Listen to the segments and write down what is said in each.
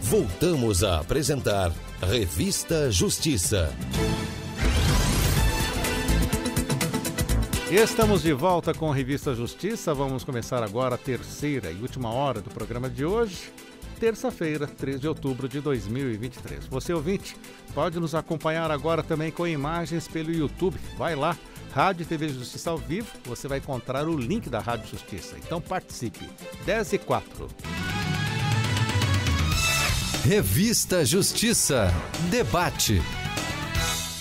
Voltamos a apresentar Revista Justiça. Estamos de volta com a Revista Justiça. Vamos começar agora a terceira e última hora do programa de hoje, terça-feira, 3 de outubro de 2023. Você, ouvinte, pode nos acompanhar agora também com imagens pelo YouTube. Vai lá, Rádio e TV Justiça ao vivo, você vai encontrar o link da Rádio Justiça. Então participe. 10h04. Revista Justiça. Debate.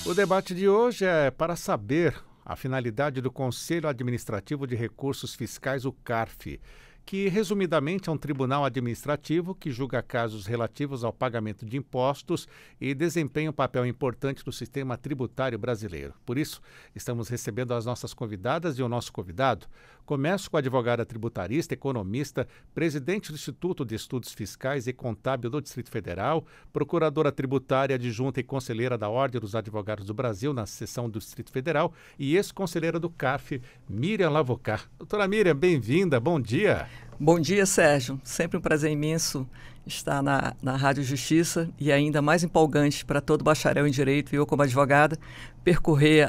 O debate de hoje é para saber a finalidade do Conselho Administrativo de Recursos Fiscais, o CARF, que resumidamente é um tribunal administrativo que julga casos relativos ao pagamento de impostos e desempenha um papel importante no sistema tributário brasileiro. Por isso, estamos recebendo as nossas convidadas e o nosso convidado. Começo com a advogada tributarista, economista, presidente do Instituto de Estudos Fiscais e Contábil do Distrito Federal, procuradora tributária adjunta e conselheira da Ordem dos Advogados do Brasil na seção do Distrito Federal e ex-conselheira do CARF, Miriam Lavocar. Doutora Miriam, bem-vinda, bom dia. Bom dia, Sérgio. Sempre um prazer imenso estar na Rádio Justiça e ainda mais empolgante para todo bacharel em Direito e eu como advogada percorrer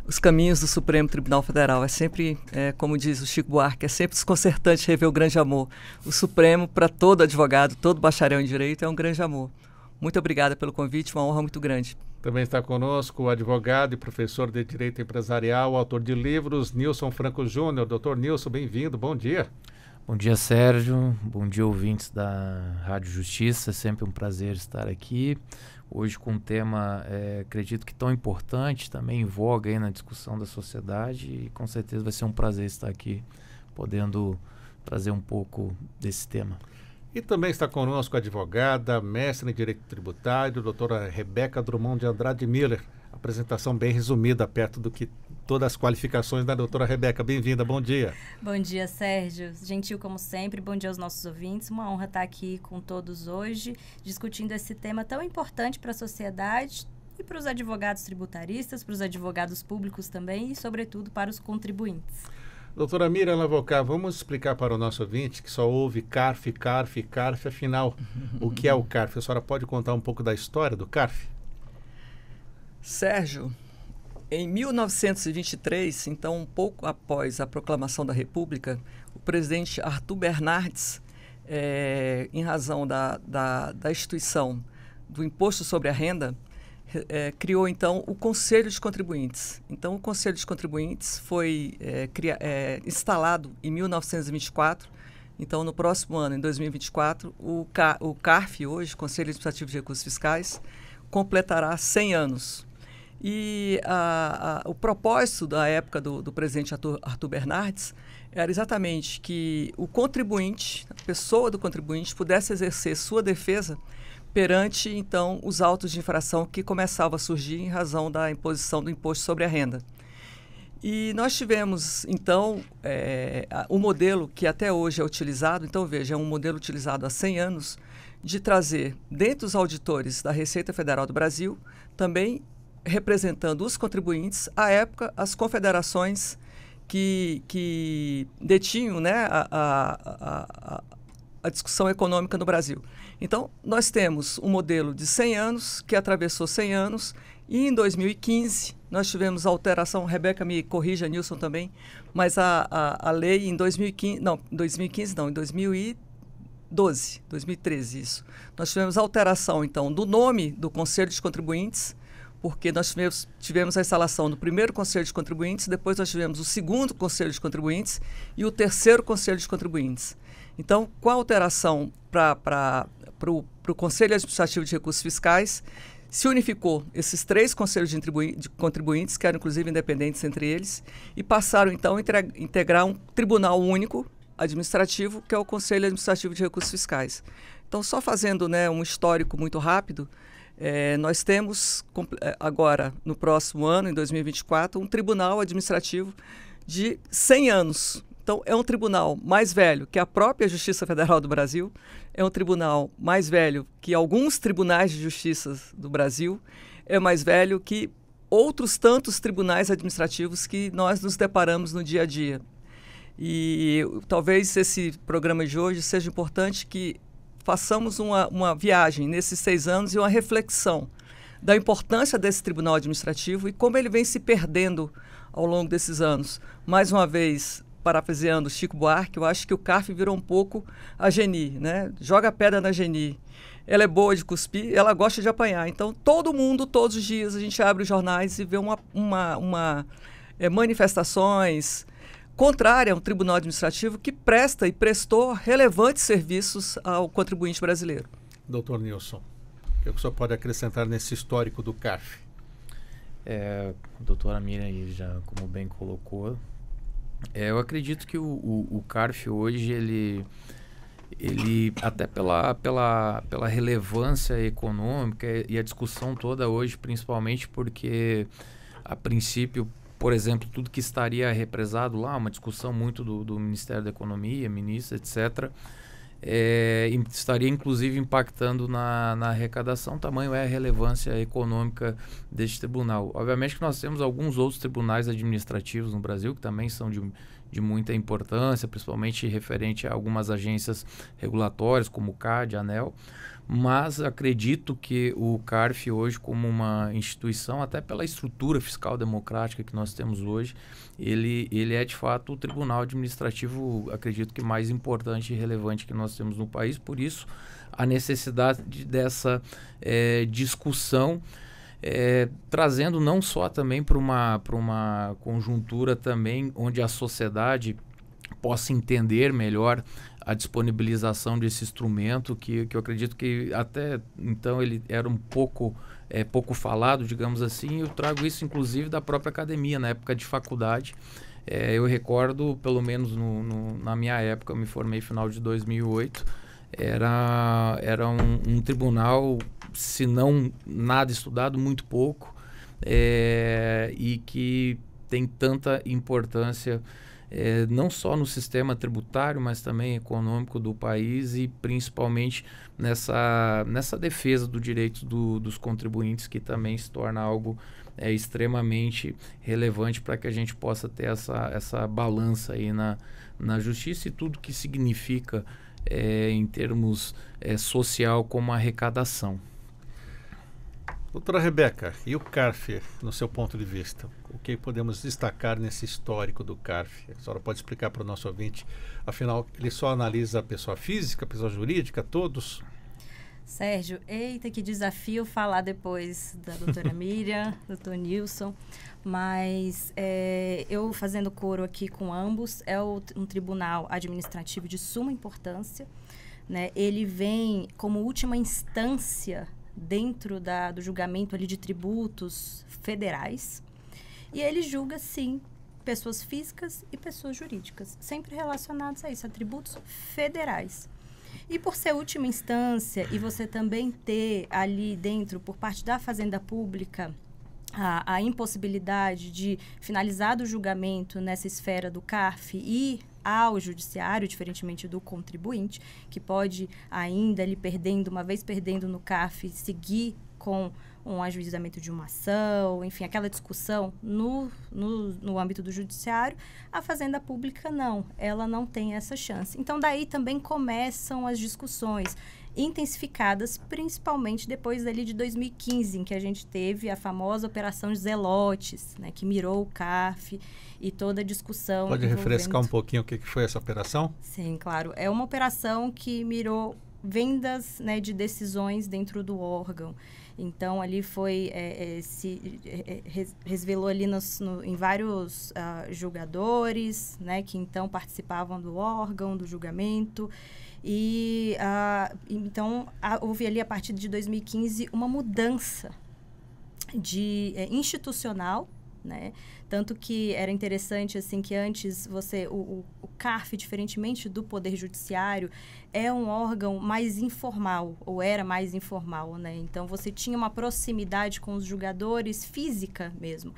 os caminhos do Supremo Tribunal Federal. É sempre, como diz o Chico Buarque, é sempre desconcertante rever o grande amor. O Supremo, para todo advogado, todo bacharel em Direito, é um grande amor. Muito obrigada pelo convite, uma honra muito grande. Também está conosco o advogado e professor de Direito Empresarial, autor de livros, Nilson Franco Júnior. Doutor Nilson, bem-vindo, bom dia. Bom dia, Sérgio. Bom dia, ouvintes da Rádio Justiça. É sempre um prazer estar aqui. Hoje com um tema, acredito que tão importante, também em voga aí na discussão da sociedade. E com certeza vai ser um prazer estar aqui, podendo trazer um pouco desse tema. E também está conosco a advogada, mestre em Direito Tributário, doutora Rebeca Drummond de Andrade Miller. Apresentação bem resumida, perto do que todas as qualificações da doutora Rebeca. Bem-vinda, bom dia. Bom dia, Sérgio. Gentil como sempre, bom dia aos nossos ouvintes. Uma honra estar aqui com todos hoje, discutindo esse tema tão importante para a sociedade e para os advogados tributaristas, para os advogados públicos também e, sobretudo, para os contribuintes. Doutora Miriam Lavocar, vamos explicar para o nosso ouvinte que só ouve CARF, afinal, o que é o CARF? A senhora pode contar um pouco da história do CARF? Sérgio, em 1923, então um pouco após a proclamação da República, o presidente Arthur Bernardes, em razão da instituição do Imposto sobre a Renda, criou então o Conselho de Contribuintes. Então o Conselho de Contribuintes foi instalado em 1924. Então no próximo ano, em 2024, o CARF, hoje, Conselho Administrativo de Recursos Fiscais, completará 100 anos. E o propósito da época do presidente Arthur Bernardes era exatamente que o contribuinte, a pessoa do contribuinte, pudesse exercer sua defesa perante, então, os autos de infração que começavam a surgir em razão da imposição do imposto sobre a renda. E nós tivemos, então, o modelo que até hoje é utilizado, então, veja, é um modelo utilizado há 100 anos, de trazer, dentre os auditores da Receita Federal do Brasil, também representando os contribuintes, à época, as confederações que detinham, né, a discussão econômica no Brasil. Então, nós temos um modelo de 100 anos, que atravessou 100 anos, e em 2015 nós tivemos a alteração, Rebeca me corrija, Nilson também, mas a lei em 2013, isso. Nós tivemos a alteração, então, do nome do Conselho de Contribuintes, porque nós tivemos a instalação do primeiro Conselho de Contribuintes, depois nós tivemos o segundo Conselho de Contribuintes e o terceiro Conselho de Contribuintes. Então, com a alteração para o Conselho Administrativo de Recursos Fiscais, se unificou esses 3 conselhos de contribuintes, que eram inclusive independentes entre eles, e passaram então a integrar um tribunal único administrativo, que é o Conselho Administrativo de Recursos Fiscais. Então, só fazendo, né, um histórico muito rápido, nós temos agora, no próximo ano, em 2024, um tribunal administrativo de 100 anos. Então, é um tribunal mais velho que a própria Justiça Federal do Brasil, é um tribunal mais velho que alguns tribunais de justiça do Brasil, é mais velho que outros tantos tribunais administrativos que nós nos deparamos no dia a dia. E talvez esse programa de hoje seja importante que façamos uma viagem nesses 6 anos e uma reflexão da importância desse tribunal administrativo e como ele vem se perdendo ao longo desses anos. Mais uma vez, parafraseando Chico Buarque, eu acho que o CARF virou um pouco a Geni, né? Joga a pedra na Geni. Ela é boa de cuspir, ela gosta de apanhar. Então, todo mundo, todos os dias, a gente abre os jornais e vê manifestações contrárias a um tribunal administrativo que presta e prestou relevantes serviços ao contribuinte brasileiro. Doutor Nilson, o que o senhor pode acrescentar nesse histórico do CARF? A doutora Miriam já, como bem colocou, eu acredito que o CARF hoje, ele até pela relevância econômica e a discussão toda hoje, principalmente porque, a princípio, por exemplo, tudo que estaria represado lá, uma discussão muito do Ministério da Economia, ministro, etc., estaria inclusive impactando na arrecadação. Tamanho é a relevância econômica deste tribunal. Obviamente que nós temos alguns outros tribunais administrativos no Brasil que também são de muita importância, principalmente referente a algumas agências regulatórias como o CAD, a ANEEL, mas acredito que o CARF hoje, como uma instituição, até pela estrutura fiscal democrática que nós temos hoje, ele é de fato o tribunal administrativo, acredito que mais importante e relevante que nós temos no país. Por isso, a necessidade dessa discussão, trazendo não só também para uma conjuntura também onde a sociedade possa entender melhor a disponibilização desse instrumento, que eu acredito que até então ele era um pouco falado, digamos assim. Eu trago isso inclusive da própria academia, na época de faculdade. Eu recordo, pelo menos na minha época, eu me formei no final de 2008, era um tribunal, se não nada estudado, muito pouco, e que tem tanta importância não só no sistema tributário, mas também econômico do país e principalmente nessa defesa do direito dos contribuintes, que também se torna algo extremamente relevante para que a gente possa ter essa balança aí na justiça e tudo que significa em termos social como arrecadação. Doutora Rebeca, e o CARF, no seu ponto de vista? O que podemos destacar nesse histórico do CARF? A senhora pode explicar para o nosso ouvinte? Afinal, ele só analisa a pessoa física, a pessoa jurídica, todos? Sérgio, eita, que desafio falar depois da doutora Miriam, doutor Nilson, mas eu fazendo coro aqui com ambos, um tribunal administrativo de suma importância, né? Ele vem como última instância dentro do julgamento ali de tributos federais, e ele julga, sim, pessoas físicas e pessoas jurídicas, sempre relacionados a isso, a tributos federais. E por ser última instância e você também ter ali dentro, por parte da Fazenda Pública, a impossibilidade de finalizar o julgamento nessa esfera do CARF e ao judiciário, diferentemente do contribuinte, que pode ainda, uma vez perdendo no CARF, seguir com um ajuizamento de uma ação, enfim, aquela discussão no âmbito do judiciário. A Fazenda Pública não, ela não tem essa chance. Então, daí também começam as discussões intensificadas, principalmente depois dali de 2015, em que a gente teve a famosa Operação Zelotes, né, que mirou o CARF e toda a discussão. Pode refrescar um pouquinho o que foi essa operação? Sim, claro. É uma operação que mirou vendas, né, de decisões dentro do órgão. Então, ali revelou ali em vários julgadores, né, que então participavam do órgão, do julgamento. E então houve ali, a partir de 2015, uma mudança institucional, né? Tanto que era interessante, assim, que antes o CARF, diferentemente do Poder Judiciário, é um órgão mais informal, ou era mais informal, né? Então, você tinha uma proximidade com os julgadores física mesmo.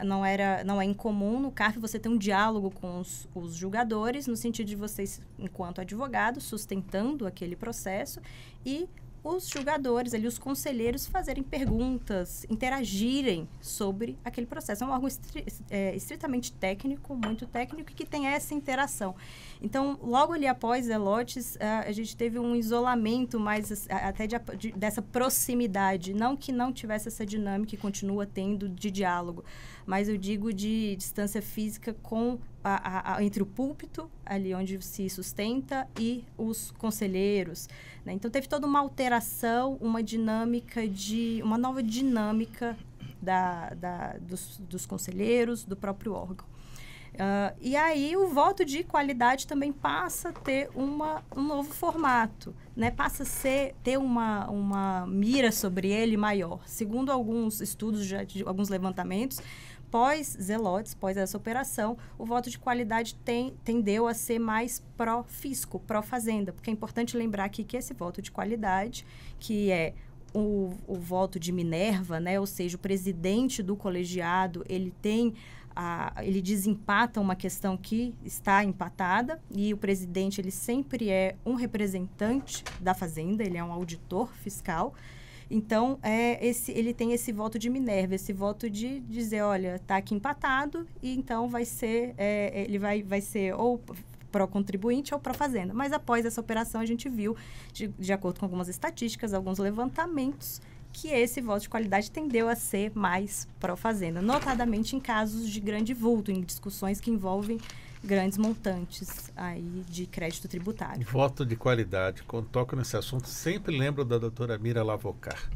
Não é incomum no CARF você ter um diálogo com os julgadores, no sentido de vocês, enquanto advogados, sustentando aquele processo, e os julgadores, ali, os conselheiros fazerem perguntas, interagirem sobre aquele processo. É um órgão estritamente técnico, muito técnico, que tem essa interação. Então, logo ali após Zelotes, a gente teve um isolamento mais até dessa proximidade. Não que não tivesse essa dinâmica e continua tendo de diálogo, mas eu digo de distância física com entre o púlpito, ali onde se sustenta, e os conselheiros, né? Então, teve toda uma alteração, uma nova dinâmica dos conselheiros, do próprio órgão. E aí, o voto de qualidade também passa a ter um novo formato, né? Passa a ter uma mira sobre ele maior. Segundo alguns estudos, alguns levantamentos, pós-Zelotes, pós essa operação, o voto de qualidade tendeu a ser mais pró-fisco, pró-fazenda, porque é importante lembrar aqui que esse voto de qualidade, que é o voto de Minerva, né? Ou seja, o presidente do colegiado, ele desempata uma questão que está empatada, e o presidente, ele sempre é um representante da Fazenda, ele é um auditor fiscal. Então, ele tem esse voto de Minerva, esse voto de dizer, olha, está aqui empatado, e então vai ser, ele vai ser ou pró-contribuinte ou pró-fazenda. Mas após essa operação, a gente viu, de acordo com algumas estatísticas, alguns levantamentos, que esse voto de qualidade tendeu a ser mais pró-fazenda, notadamente em casos de grande vulto, em discussões que envolvem grandes montantes aí de crédito tributário. Voto de qualidade. Quando toco nesse assunto, sempre lembro da doutora Miriam Lavocar.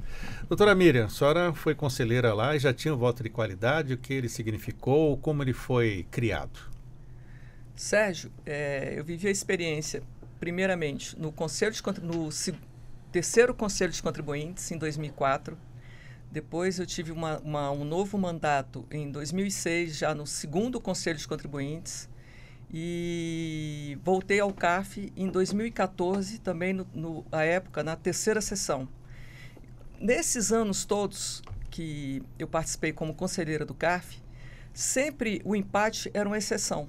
Doutora Miriam, a senhora foi conselheira lá e já tinha o voto de qualidade, o que ele significou, como ele foi criado? Sérgio, eu vivi a experiência, primeiramente, no terceiro Conselho de Contribuintes, em 2004. Depois eu tive um novo mandato em 2006, já no segundo Conselho de Contribuintes. E voltei ao CARF em 2014, também à época, na terceira sessão. Nesses anos todos que eu participei como conselheira do CARF, sempre o empate era uma exceção.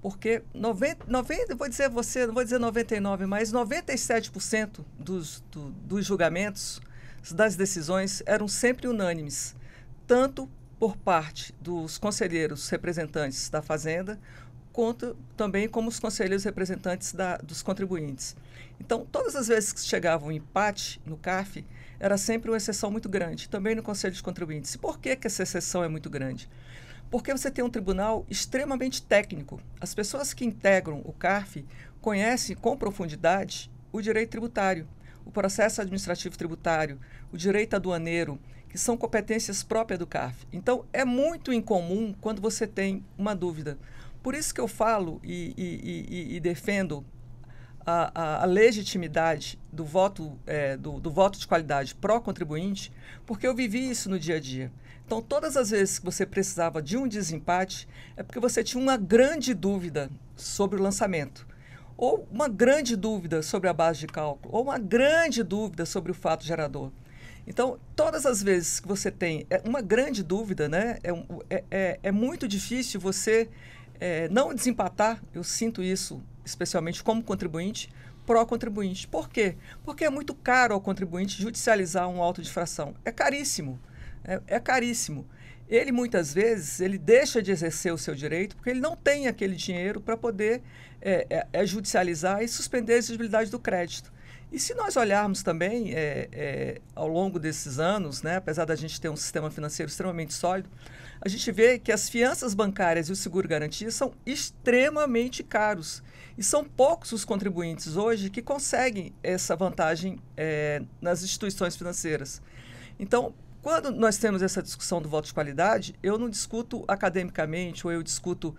Porque não vou dizer 99%, mas 97% dos julgamentos, das decisões, eram sempre unânimes, tanto por parte dos conselheiros representantes da Fazenda, quanto também como os conselheiros representantes dos contribuintes. Então, todas as vezes que chegava um empate no CARF, era sempre uma exceção muito grande, também no Conselho de Contribuintes. E por que essa exceção é muito grande? Porque você tem um tribunal extremamente técnico. As pessoas que integram o CARF conhecem com profundidade o direito tributário, o processo administrativo tributário, o direito aduaneiro, que são competências próprias do CARF. Então, é muito incomum quando você tem uma dúvida. Por isso que eu falo e defendo a legitimidade do voto, do voto de qualidade pró-contribuinte, porque eu vivi isso no dia a dia. Então, todas as vezes que você precisava de um desempate, é porque você tinha uma grande dúvida sobre o lançamento, ou uma grande dúvida sobre a base de cálculo, ou uma grande dúvida sobre o fato gerador. Então, todas as vezes que você tem uma grande dúvida, né, é muito difícil você não desempatar. Eu sinto isso, especialmente como contribuinte, pró-contribuinte. Por quê? Porque é muito caro ao contribuinte judicializar um auto de infração. É caríssimo. É caríssimo. Ele, muitas vezes, ele deixa de exercer o seu direito porque ele não tem aquele dinheiro para poder judicializar e suspender a exigibilidade do crédito. E se nós olharmos também, ao longo desses anos, né, apesar da gente ter um sistema financeiro extremamente sólido, a gente vê que as fianças bancárias e o seguro-garantia são extremamente caros. E são poucos os contribuintes hoje que conseguem essa vantagem nas instituições financeiras. Então, quando nós temos essa discussão do voto de qualidade, eu não discuto academicamente ou eu discuto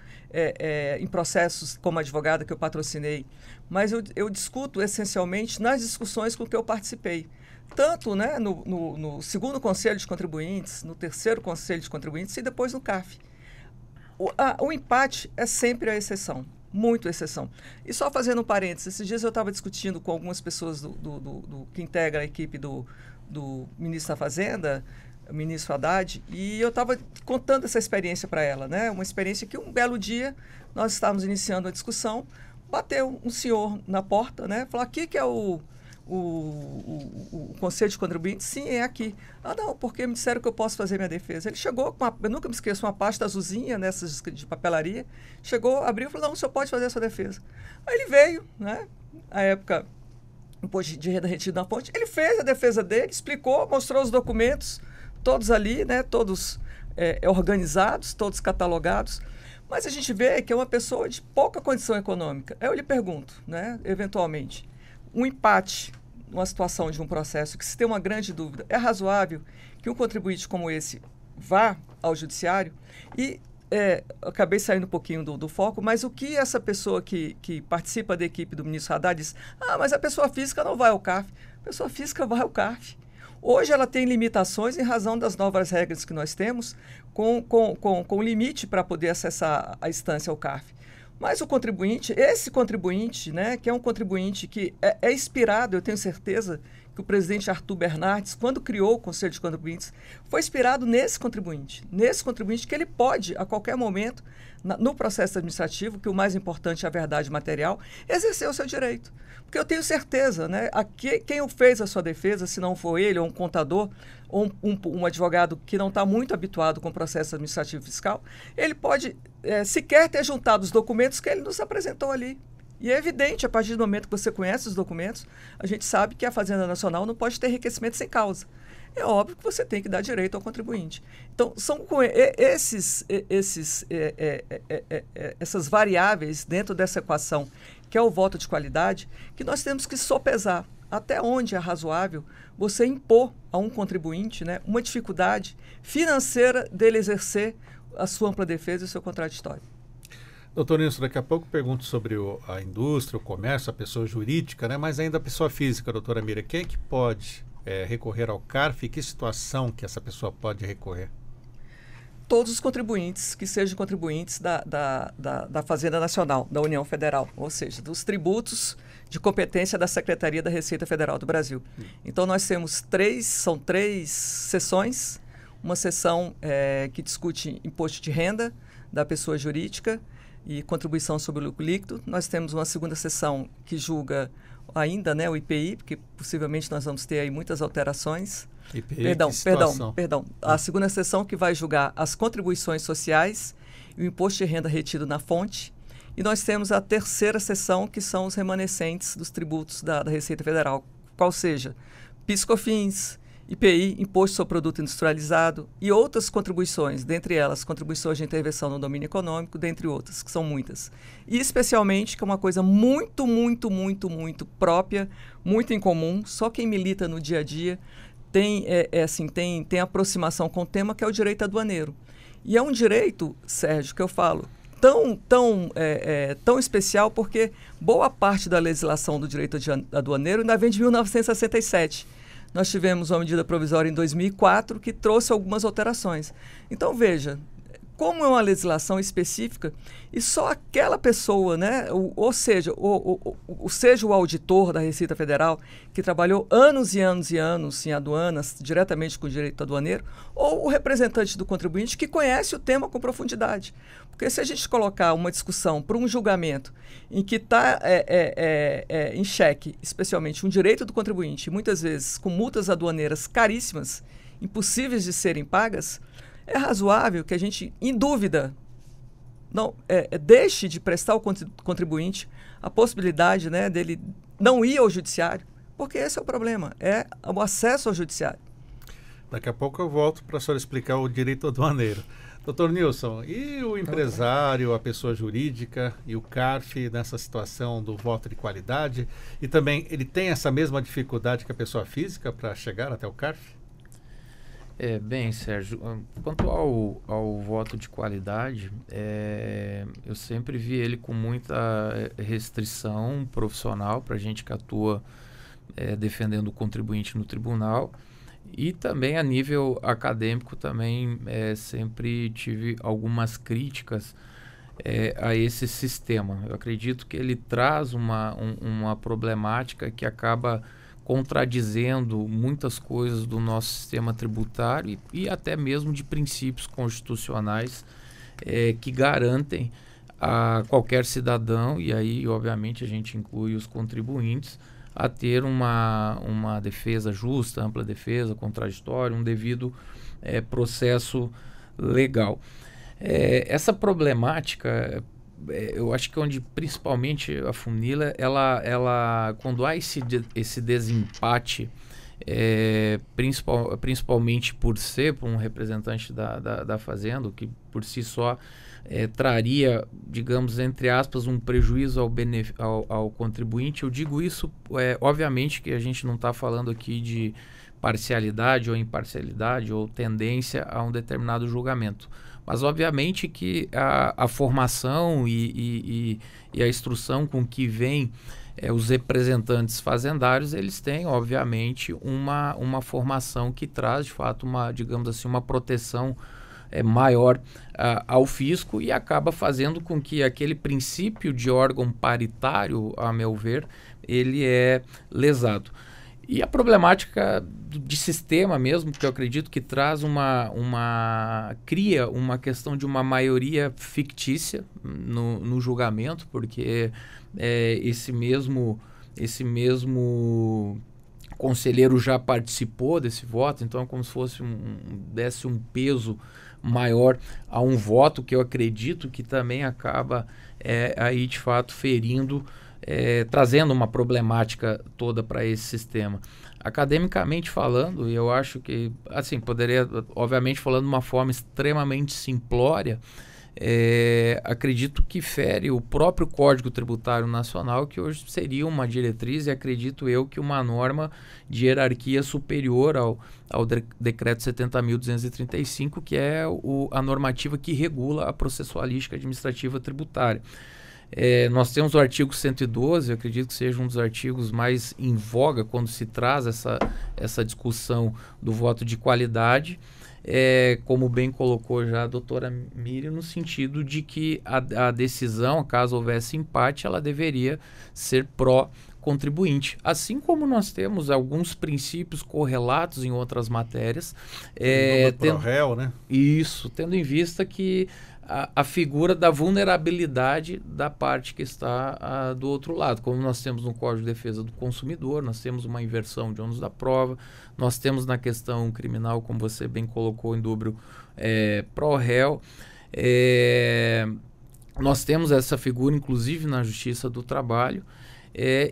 em processos como advogada que eu patrocinei, mas eu discuto essencialmente nas discussões com que eu participei. Tanto, né, no segundo Conselho de Contribuintes, no terceiro Conselho de Contribuintes e depois no CARF. O empate é sempre a exceção, muito exceção. E só fazendo um parênteses, esses dias eu estava discutindo com algumas pessoas que integram a equipe do ministro da Fazenda, o ministro Haddad, e eu estava contando essa experiência para ela, né? Uma experiência que um belo dia nós estávamos iniciando a discussão, bateu um senhor na porta, né? Falou, aqui que é o o Conselho de Contribuintes? Sim, é aqui. Ah, não, porque me disseram que eu posso fazer minha defesa. Ele chegou com eu nunca me esqueço, uma pasta azulzinha nessas de papelaria, chegou, abriu e falou, não, o senhor pode fazer a sua defesa. Aí ele veio, né? À época, imposto de renda retido na fonte, ele fez a defesa dele, explicou, mostrou os documentos, todos ali, né? Todos organizados, todos catalogados. Mas a gente vê que é uma pessoa de pouca condição econômica. Eu lhe pergunto, né, eventualmente, um empate numa situação de um processo que se tem uma grande dúvida, é razoável que um contribuinte como esse vá ao judiciário? E acabei saindo um pouquinho do foco, mas o que essa pessoa que participa da equipe do ministro Haddad diz? Ah, mas a pessoa física não vai ao CARF. A pessoa física vai ao CARF. Hoje ela tem limitações em razão das novas regras que nós temos, com limite para poder acessar a instância ao CARF. Mas o contribuinte, esse contribuinte, né, que é um contribuinte que é inspirado, eu tenho certeza que o presidente Arthur Bernardes, quando criou o Conselho de Contribuintes, foi inspirado nesse contribuinte que ele pode, a qualquer momento, no processo administrativo, que o mais importante é a verdade material, exercer o seu direito. Porque eu tenho certeza, né, quem fez a sua defesa, se não for ele, ou um contador, ou um advogado que não está muito habituado com o processo administrativo fiscal, ele pode sequer ter juntado os documentos que ele nos apresentou ali. E é evidente, a partir do momento que você conhece os documentos, a gente sabe que a Fazenda Nacional não pode ter enriquecimento sem causa. É óbvio que você tem que dar direito ao contribuinte. Então, são essas variáveis dentro dessa equação, que é o voto de qualidade, que nós temos que sopesar até onde é razoável você impor a um contribuinte, né, uma dificuldade financeira dele exercer a sua ampla defesa e o seu contraditório. Doutor Nilson, daqui a pouco pergunto sobre a indústria, o comércio, a pessoa jurídica, né? Mas ainda a pessoa física, doutora Mira, quem é que pode recorrer ao CARF e que situação que essa pessoa pode recorrer? Todos os contribuintes que sejam contribuintes da Fazenda Nacional, da União Federal, ou seja, dos tributos de competência da Secretaria da Receita Federal do Brasil. Então, nós temos são três sessões, uma sessão que discute imposto de renda da pessoa jurídica e contribuição sobre o lucro líquido. Nós temos uma segunda sessão que julga ainda, né, o IPI, porque possivelmente nós vamos ter aí muitas alterações. IPI, perdão. A segunda sessão que vai julgar as contribuições sociais e o imposto de renda retido na fonte. E nós temos a terceira sessão, que são os remanescentes dos tributos da Receita Federal, qual seja PIS/COFINS, IPI, Imposto sobre Produto Industrializado e outras contribuições, dentre elas contribuições de intervenção no domínio econômico, dentre outras, que são muitas. E especialmente, que é uma coisa muito, muito, muito, muito própria, muito incomum, só quem milita no dia a dia tem aproximação com o tema, que é o direito aduaneiro. E é um direito, Sérgio, que eu falo, tão especial porque boa parte da legislação do direito aduaneiro ainda vem de 1967. Nós tivemos uma medida provisória em 2004 que trouxe algumas alterações. Então, veja, como é uma legislação específica e só aquela pessoa, né, seja o auditor da Receita Federal, que trabalhou anos e anos e anos em aduanas, diretamente com o direito aduaneiro, ou o representante do contribuinte que conhece o tema com profundidade. Porque se a gente colocar uma discussão para um julgamento em que está em xeque, especialmente um direito do contribuinte, muitas vezes com multas aduaneiras caríssimas, impossíveis de serem pagas, é razoável que a gente, em dúvida, deixe de prestar ao contribuinte a possibilidade, né, dele não ir ao judiciário, porque esse é o problema, é o acesso ao judiciário. Daqui a pouco eu volto para a senhora explicar o direito aduaneiro. Doutor Nilson, e o empresário, a pessoa jurídica e o CARF nessa situação do voto de qualidade? E também ele tem essa mesma dificuldade que a pessoa física para chegar até o CARF? Bem, Sérgio, quanto ao voto de qualidade, eu sempre vi ele com muita restrição profissional para a gente que atua defendendo o contribuinte no tribunal. E também a nível acadêmico também sempre tive algumas críticas a esse sistema. Eu acredito que ele traz uma problemática que acaba contradizendo muitas coisas do nosso sistema tributário e até mesmo de princípios constitucionais que garantem a qualquer cidadão, e aí obviamente a gente inclui os contribuintes, a ter uma defesa justa, ampla defesa, contraditória, um devido processo legal. Essa problemática, eu acho que onde principalmente a funila, ela quando há esse desempate, principalmente por um representante da Fazenda, que por si só traria, digamos, entre aspas, um prejuízo ao contribuinte. Eu digo isso, obviamente que a gente não está falando aqui de parcialidade ou imparcialidade ou tendência a um determinado julgamento. Mas, obviamente, que a formação e a instrução com que vêm os representantes fazendários, eles têm, obviamente, uma formação que traz, de fato, digamos assim, uma proteção maior ao fisco e acaba fazendo com que aquele princípio de órgão paritário, a meu ver, ele é lesado. E a problemática de sistema mesmo, que eu acredito que traz cria uma questão de uma maioria fictícia no julgamento, porque esse mesmo conselheiro já participou desse voto, então é como se fosse desse um peso maior a um voto, que eu acredito que também acaba aí de fato ferindo, trazendo uma problemática toda para esse sistema. Academicamente falando, eu acho que, assim, poderia, obviamente falando de uma forma extremamente simplória, acredito que fere o próprio Código Tributário Nacional, que hoje seria uma diretriz, e acredito eu que uma norma de hierarquia superior ao Decreto 70.235, que é a normativa que regula a processualística administrativa tributária. Nós temos o artigo 112, eu acredito que seja um dos artigos mais em voga quando se traz essa discussão do voto de qualidade, como bem colocou já a doutora Miriam, no sentido de que a decisão, caso houvesse empate, ela deveria ser pró-contribuinte. Assim como nós temos alguns princípios correlatos em outras matérias. Pró-réu, né? Isso, tendo em vista que a figura da vulnerabilidade da parte que está do outro lado. Como nós temos no Código de Defesa do Consumidor, nós temos uma inversão de ônus da prova, nós temos na questão criminal, como você bem colocou, em dúbio pró-réu. Nós temos essa figura, inclusive, na Justiça do Trabalho,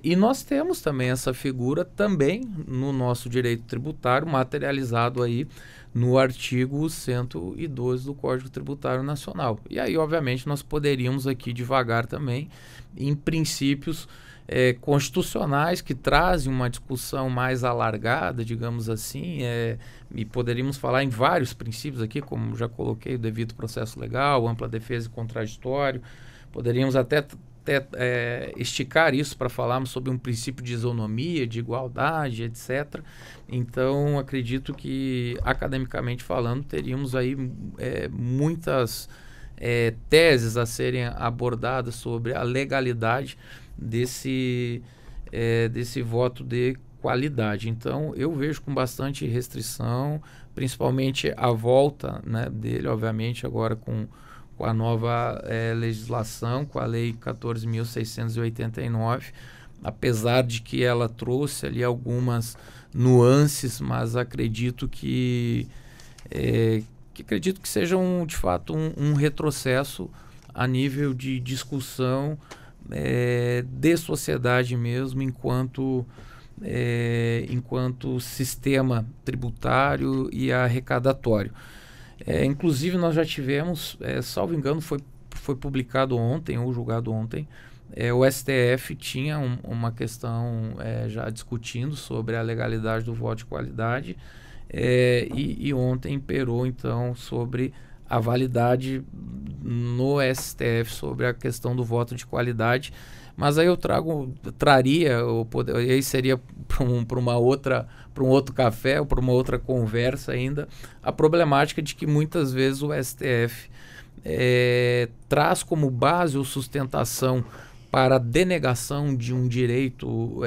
e nós temos também essa figura também no nosso direito tributário, materializado aí no artigo 112 do Código Tributário Nacional. E aí, obviamente, nós poderíamos aqui divagar também em princípios constitucionais que trazem uma discussão mais alargada, digamos assim, e poderíamos falar em vários princípios aqui, como já coloquei, o devido processo legal, ampla defesa e contraditório. Poderíamos até esticar isso para falarmos sobre um princípio de isonomia, de igualdade, etc. Então, acredito que, academicamente falando, teríamos aí muitas teses a serem abordadas sobre a legalidade desse voto de qualidade. Então, eu vejo com bastante restrição, principalmente a volta, né, dele, obviamente, agora com a nova legislação, com a Lei 14.689, apesar de que ela trouxe ali algumas nuances, mas acredito que seja de fato um retrocesso a nível de discussão de sociedade mesmo, enquanto sistema tributário e arrecadatório. Inclusive, nós já tivemos, salvo engano, foi publicado ontem, ou julgado ontem, o STF tinha uma questão já discutindo sobre a legalidade do voto de qualidade, e ontem imperou, então, sobre a validade no STF sobre a questão do voto de qualidade. Mas aí eu traria, aí seria para um outro café ou para uma outra conversa ainda, a problemática de que muitas vezes o STF traz como base ou sustentação para a denegação de um direito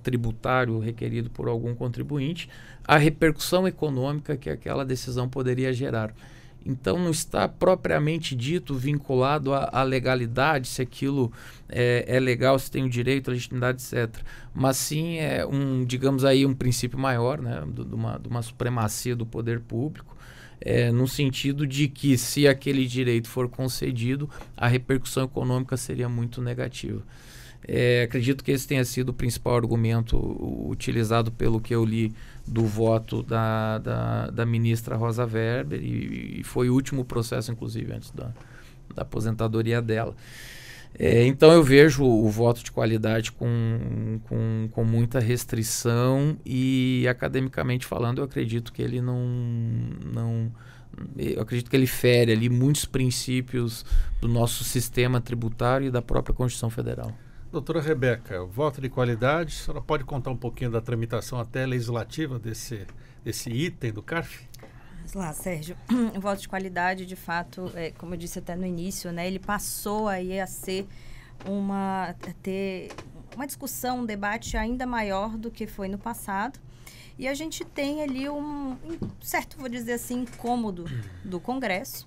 tributário requerido por algum contribuinte a repercussão econômica que aquela decisão poderia gerar. Então não está propriamente dito vinculado à legalidade, se aquilo é legal, se tem o direito, a legitimidade, etc. Mas sim é digamos aí, um princípio maior, né, de uma supremacia do poder público, no sentido de que se aquele direito for concedido, a repercussão econômica seria muito negativa. Acredito que esse tenha sido o principal argumento utilizado pelo que eu li do voto da ministra Rosa Weber e foi o último processo, inclusive, antes da aposentadoria dela. Então eu vejo o voto de qualidade com muita restrição e, academicamente falando, eu acredito que ele eu acredito que ele fere ali muitos princípios do nosso sistema tributário e da própria Constituição Federal. Doutora Rebeca, voto de qualidade, a senhora pode contar um pouquinho da tramitação até legislativa desse item do CARF? Vamos lá, Sérgio. O voto de qualidade, de fato, como eu disse até no início, né, ele passou aí a ter uma discussão, um debate ainda maior do que foi no passado. E a gente tem ali um certo, vou dizer assim, incômodo do Congresso,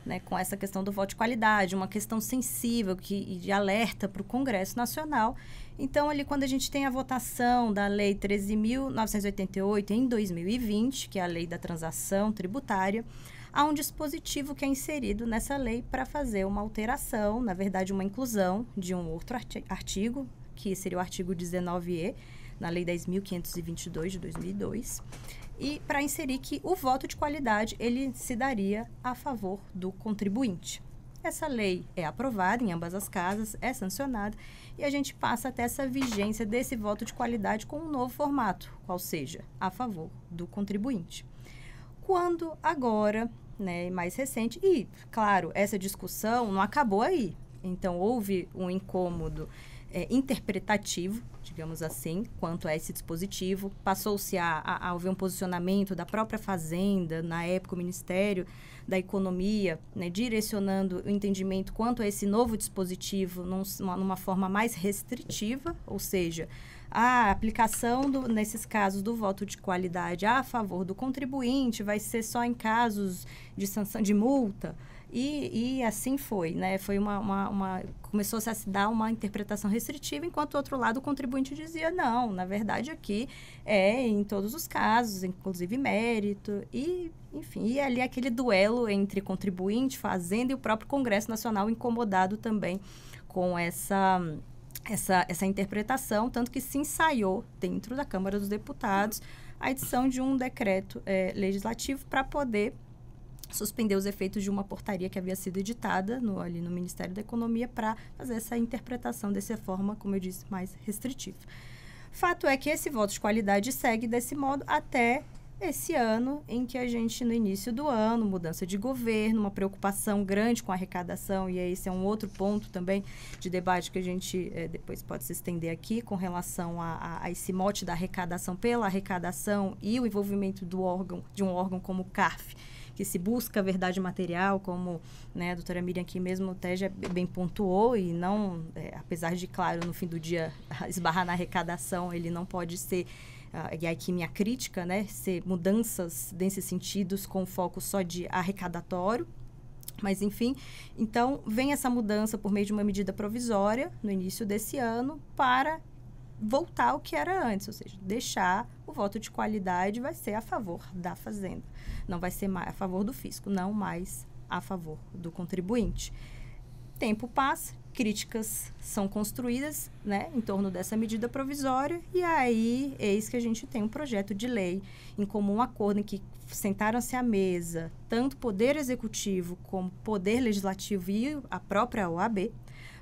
né, com essa questão do voto de qualidade, uma questão sensível de alerta para o Congresso Nacional. Então, ali, quando a gente tem a votação da Lei 13.988 em 2020, que é a Lei da Transação Tributária, há um dispositivo que é inserido nessa lei para fazer uma alteração, na verdade, uma inclusão de um outro artigo, que seria o artigo 19E, na Lei 10.522 de 2002, e para inserir que o voto de qualidade ele se daria a favor do contribuinte. Essa lei é aprovada em ambas as casas, é sancionada, e a gente passa até essa vigência desse voto de qualidade com um novo formato, qual seja, a favor do contribuinte. Quando agora, né, mais recente, e, claro, essa discussão não acabou aí. Então, houve um incômodo interpretativo, digamos assim, quanto a esse dispositivo. Passou-se a haver um posicionamento da própria Fazenda, na época o Ministério da Economia, né, direcionando o entendimento quanto a esse novo dispositivo numa forma mais restritiva, ou seja, a aplicação, nesses casos, do voto de qualidade a favor do contribuinte vai ser só em casos de sanção de multa. E assim foi, né? Foi começou-se a se dar uma interpretação restritiva, enquanto do outro lado o contribuinte dizia, não, na verdade aqui é em todos os casos, inclusive mérito, e enfim, e ali aquele duelo entre contribuinte, Fazenda e o próprio Congresso Nacional incomodado também com essa interpretação, tanto que se ensaiou dentro da Câmara dos Deputados a edição de um decreto legislativo para poder suspender os efeitos de uma portaria que havia sido editada ali no Ministério da Economia para fazer essa interpretação dessa forma, como eu disse, mais restritiva. Fato é que esse voto de qualidade segue desse modo até esse ano, em que a gente, no início do ano, mudança de governo, uma preocupação grande com a arrecadação, e esse é um outro ponto também de debate que a gente depois pode se estender aqui, com relação a esse mote da arrecadação pela arrecadação e o envolvimento de um órgão como o CARF, que se busca a verdade material, como, né, a doutora Miriam aqui mesmo até já bem pontuou, e não, apesar de, claro, no fim do dia esbarrar na arrecadação, ele não pode ser, e aqui minha crítica, né, ser mudanças nesses sentidos com foco só de arrecadatório, mas enfim, então vem essa mudança por meio de uma medida provisória no início desse ano para voltar ao que era antes, ou seja, deixar o voto de qualidade vai ser a favor da Fazenda. Não vai ser mais a favor do fisco, não mais a favor do contribuinte. Tempo passa, críticas são construídas, né, em torno dessa medida provisória, e aí eis que a gente tem um projeto de lei em comum acordo em que sentaram-se à mesa tanto o Poder Executivo como o Poder Legislativo e a própria OAB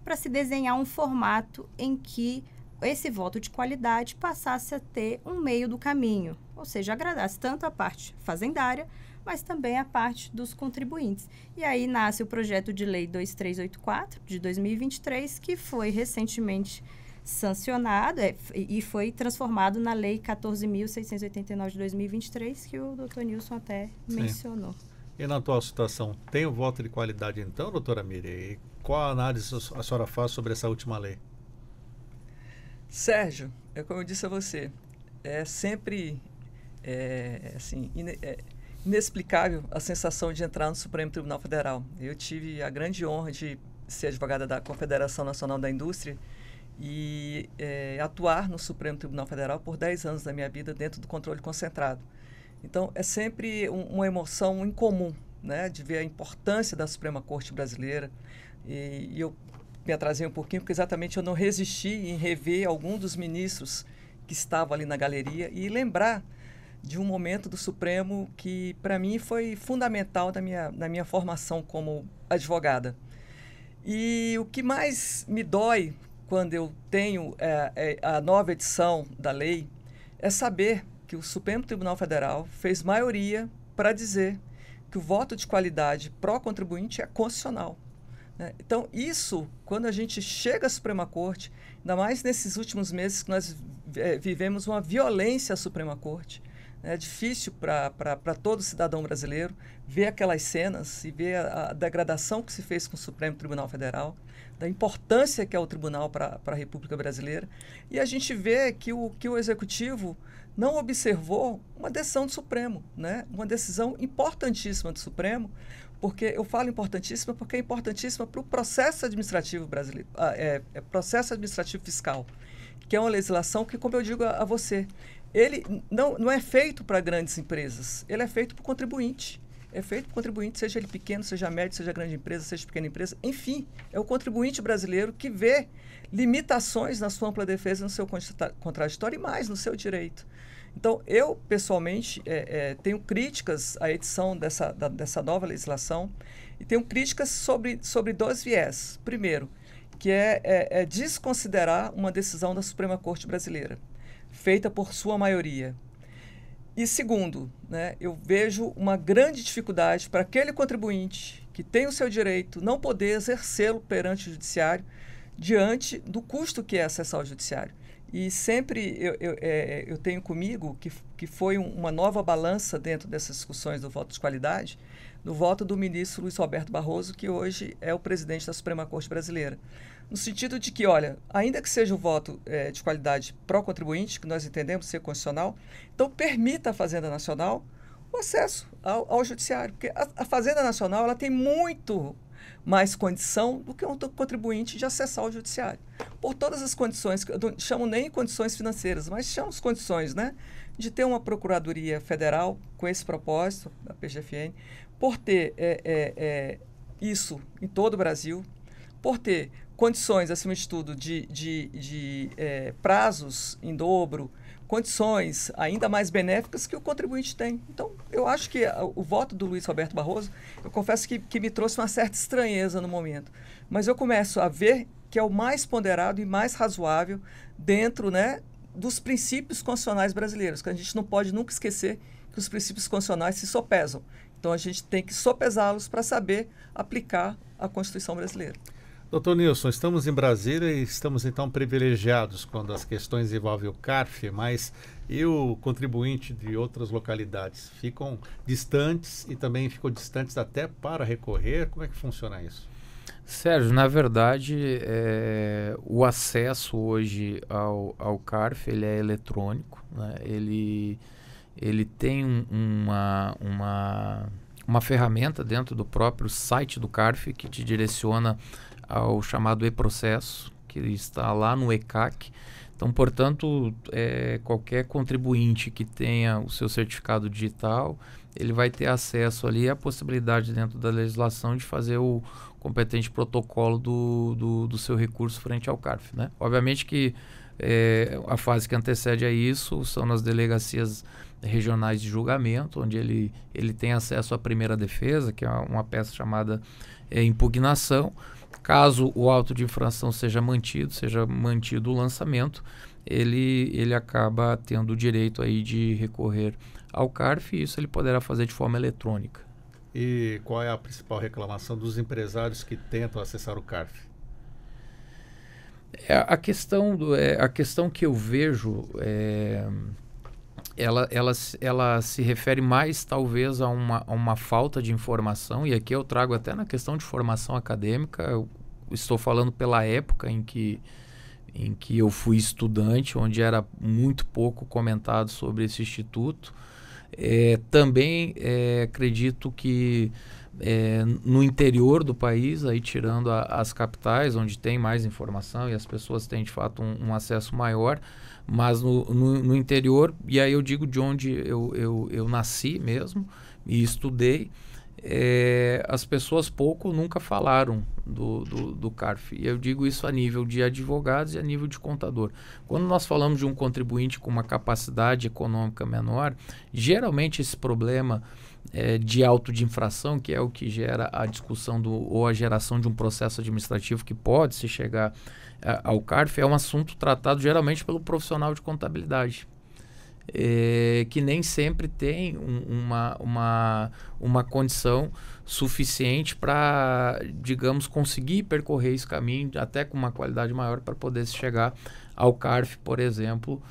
para se desenhar um formato em que esse voto de qualidade passasse a ter um meio do caminho, ou seja, agradasse tanto a parte fazendária, mas também a parte dos contribuintes. E aí nasce o projeto de lei 2384 de 2023, que foi recentemente sancionado e foi transformado na lei 14.689 de 2023, que o doutor Nilson até mencionou. E na atual situação, tem o voto de qualidade então, doutora Miriam? E qual a análise a senhora faz sobre essa última lei? Sérgio, como eu disse a você, é sempre inexplicável a sensação de entrar no Supremo Tribunal Federal. Eu tive a grande honra de ser advogada da Confederação Nacional da Indústria e atuar no Supremo Tribunal Federal por 10 anos da minha vida dentro do controle concentrado. Então, é sempre uma emoção incomum, né, de ver a importância da Suprema Corte brasileira. E eu me atrasei um pouquinho, porque exatamente eu não resisti em rever algum dos ministros que estavam ali na galeria e lembrar de um momento do Supremo que, para mim, foi fundamental na minha formação como advogada. E o que mais me dói quando eu tenho a nova edição da lei é saber que o Supremo Tribunal Federal fez maioria para dizer que o voto de qualidade pró-contribuinte é constitucional. Né? Então, isso, quando a gente chega à Suprema Corte, ainda mais nesses últimos meses que nós vivemos uma violência à Suprema Corte, é difícil para todo cidadão brasileiro ver aquelas cenas e ver a degradação que se fez com o Supremo Tribunal Federal, da importância que é o tribunal para a República Brasileira. E a gente vê que o Executivo não observou uma decisão do Supremo, né? Uma decisão importantíssima do Supremo, porque eu falo importantíssima porque é importantíssima para o processo administrativo brasileiro, processo administrativo fiscal, que é uma legislação que, como eu digo a você, ele não é feito para grandes empresas, ele é feito para o contribuinte. É feito para o contribuinte, seja ele pequeno, seja médio, seja grande empresa, seja pequena empresa. Enfim, é o contribuinte brasileiro que vê limitações na sua ampla defesa, no seu contraditório e mais no seu direito. Então, eu, pessoalmente, tenho críticas à edição dessa nova legislação e tenho críticas sobre dois viés. Primeiro, que é desconsiderar uma decisão da Suprema Corte brasileira, feita por sua maioria. E segundo, né, eu vejo uma grande dificuldade para aquele contribuinte que tem o seu direito não poder exercê-lo perante o judiciário diante do custo que é acessar o judiciário. E sempre eu tenho comigo que foi uma nova balança dentro dessas discussões do voto de qualidade, no voto do ministro Luiz Roberto Barroso, que hoje é o presidente da Suprema Corte Brasileira. No sentido de que, olha, ainda que seja o voto de qualidade pró-contribuinte, que nós entendemos ser constitucional, então permita à Fazenda Nacional o acesso ao judiciário. Porque a Fazenda Nacional ela tem muito mais condição do que um contribuinte de acessar o judiciário. Por todas as condições, eu não chamo nem condições financeiras, mas chamo as condições, né, de ter uma Procuradoria Federal com esse propósito, a PGFN, por ter isso em todo o Brasil, por ter condições, acima de tudo, de prazos em dobro, condições ainda mais benéficas que o contribuinte tem. Então, eu acho que o voto do Luiz Roberto Barroso, eu confesso que me trouxe uma certa estranheza no momento. Mas eu começo a ver que é o mais ponderado e mais razoável dentro, né, dos princípios constitucionais brasileiros, que a gente não pode nunca esquecer que os princípios constitucionais se sopesam. Então, a gente tem que sopesá-los para saber aplicar a Constituição brasileira. Doutor Nilson, estamos em Brasília e estamos então privilegiados quando as questões envolvem o CARF, mas e o contribuinte de outras localidades ficam distantes e também ficam distantes até para recorrer? Como é que funciona isso? Sérgio, na verdade, o acesso hoje ao CARF ele é eletrônico, né? Ele tem uma ferramenta dentro do próprio site do CARF que te direciona ao chamado e-processo, que está lá no ECAC. Então, portanto, qualquer contribuinte que tenha o seu certificado digital, ele vai ter acesso ali à possibilidade dentro da legislação de fazer o competente protocolo do seu recurso frente ao CARF, né? Obviamente que a fase que antecede a isso são nas delegacias regionais de julgamento, onde ele tem acesso à primeira defesa, que é uma peça chamada impugnação. Caso o auto de infração seja mantido o lançamento, ele acaba tendo o direito aí de recorrer ao CARF e isso ele poderá fazer de forma eletrônica. E qual é a principal reclamação dos empresários que tentam acessar o CARF? A questão que eu vejo ela se refere mais talvez a uma falta de informação, e aqui eu trago até na questão de formação acadêmica. Eu estou falando pela época em que eu fui estudante, onde era muito pouco comentado sobre esse instituto. Também acredito que no interior do país, aí tirando as capitais, onde tem mais informação e as pessoas têm de fato um acesso maior, mas no interior, e aí eu digo de onde eu nasci mesmo e estudei, as pessoas pouco ou nunca falaram do CARF. E eu digo isso a nível de advogados e a nível de contador. Quando nós falamos de um contribuinte com uma capacidade econômica menor, geralmente esse problema de auto de infração, que é o que gera a discussão ou a geração de um processo administrativo que pode se chegar ao CARF, é um assunto tratado geralmente pelo profissional de contabilidade. Que nem sempre tem uma condição suficiente para, digamos, conseguir percorrer esse caminho até com uma qualidade maior para poder chegar ao CARF, por exemplo,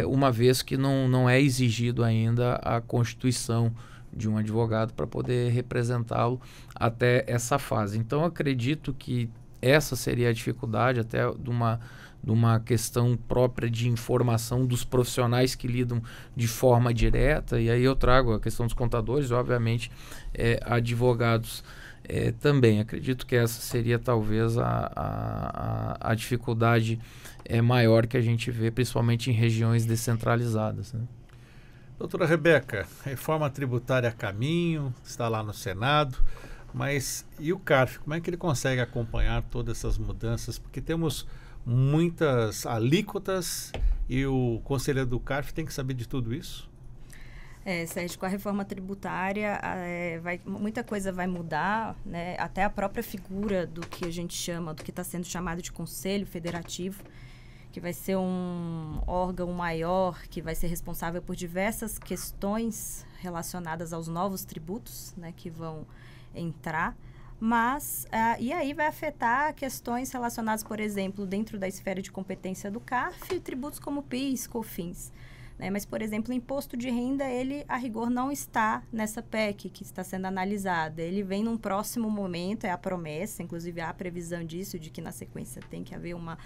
uma vez que não é exigido ainda a constituição de um advogado para poder representá-lo até essa fase. Então, acredito que essa seria a dificuldade até de uma questão própria de informação dos profissionais que lidam de forma direta, e aí eu trago a questão dos contadores, obviamente, advogados também. Acredito que essa seria talvez a dificuldade maior que a gente vê, principalmente em regiões descentralizadas, né? Doutora Rebeca, reforma tributária a caminho, está lá no Senado, mas e o CARF? Como é que ele consegue acompanhar todas essas mudanças? Porque temos muitas alíquotas e o conselheiro do CARF tem que saber de tudo isso? Sérgio, com a reforma tributária, muita coisa vai mudar, né? Até a própria figura do que a gente chama, do que está sendo chamado de Conselho Federativo, que vai ser um órgão maior, que vai ser responsável por diversas questões relacionadas aos novos tributos, né, que vão entrar. Mas, e aí vai afetar questões relacionadas, por exemplo, dentro da esfera de competência do CARF, tributos como PIS, COFINS. Né? Mas, por exemplo, o imposto de renda, ele, a rigor, não está nessa PEC que está sendo analisada. Ele vem num próximo momento, é a promessa, inclusive há a previsão disso, de que na sequência tem que haver uma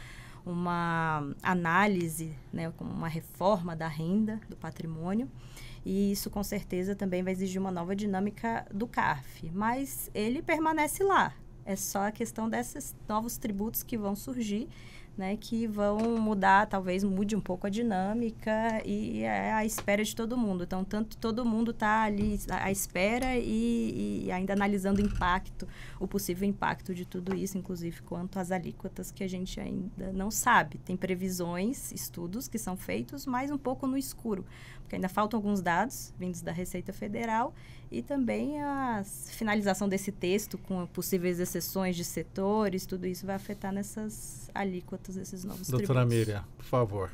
análise, né, como uma reforma da renda, do patrimônio. E isso, com certeza, também vai exigir uma nova dinâmica do CARF. Mas ele permanece lá. É só a questão desses novos tributos que vão surgir, né, que vão mudar, talvez mude um pouco a dinâmica e é à espera de todo mundo. Então, todo mundo está ali à espera e ainda analisando o possível impacto de tudo isso, inclusive quanto às alíquotas que a gente ainda não sabe. Tem previsões, estudos que são feitos, mas um pouco no escuro, porque ainda faltam alguns dados vindos da Receita Federal e também a finalização desse texto com possíveis exceções de setores, tudo isso vai afetar nessas alíquotas desses novos tributos. Doutora Miriam, por favor,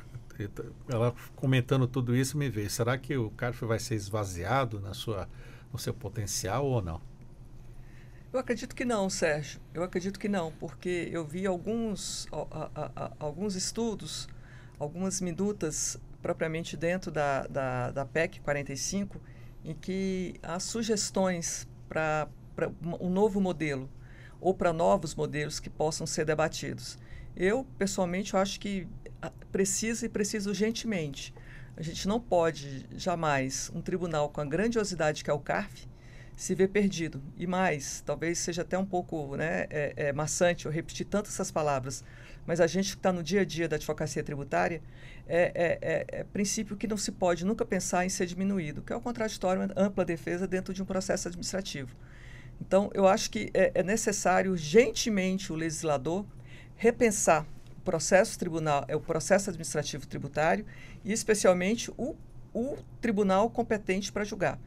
ela comentando tudo isso me veio, será que o CARF vai ser esvaziado no seu potencial ou não? Eu acredito que não, Sérgio. Eu acredito que não, porque eu vi alguns estudos, algumas minutas propriamente dentro da PEC 45, em que há sugestões para um novo modelo ou para novos modelos que possam ser debatidos. Eu, pessoalmente, eu acho que precisa urgentemente. A gente não pode, jamais, um tribunal com a grandiosidade que é o CARF, se ver perdido. E mais, talvez seja até um pouco, né, maçante eu repetir tanto essas palavras, mas a gente que está no dia a dia da advocacia tributária, é princípio que não se pode nunca pensar em ser diminuído, que é o contraditório, ampla defesa dentro de um processo administrativo. Então, eu acho que é necessário urgentemente o legislador repensar o processo tribunal, o processo administrativo tributário e especialmente o tribunal competente para julgar.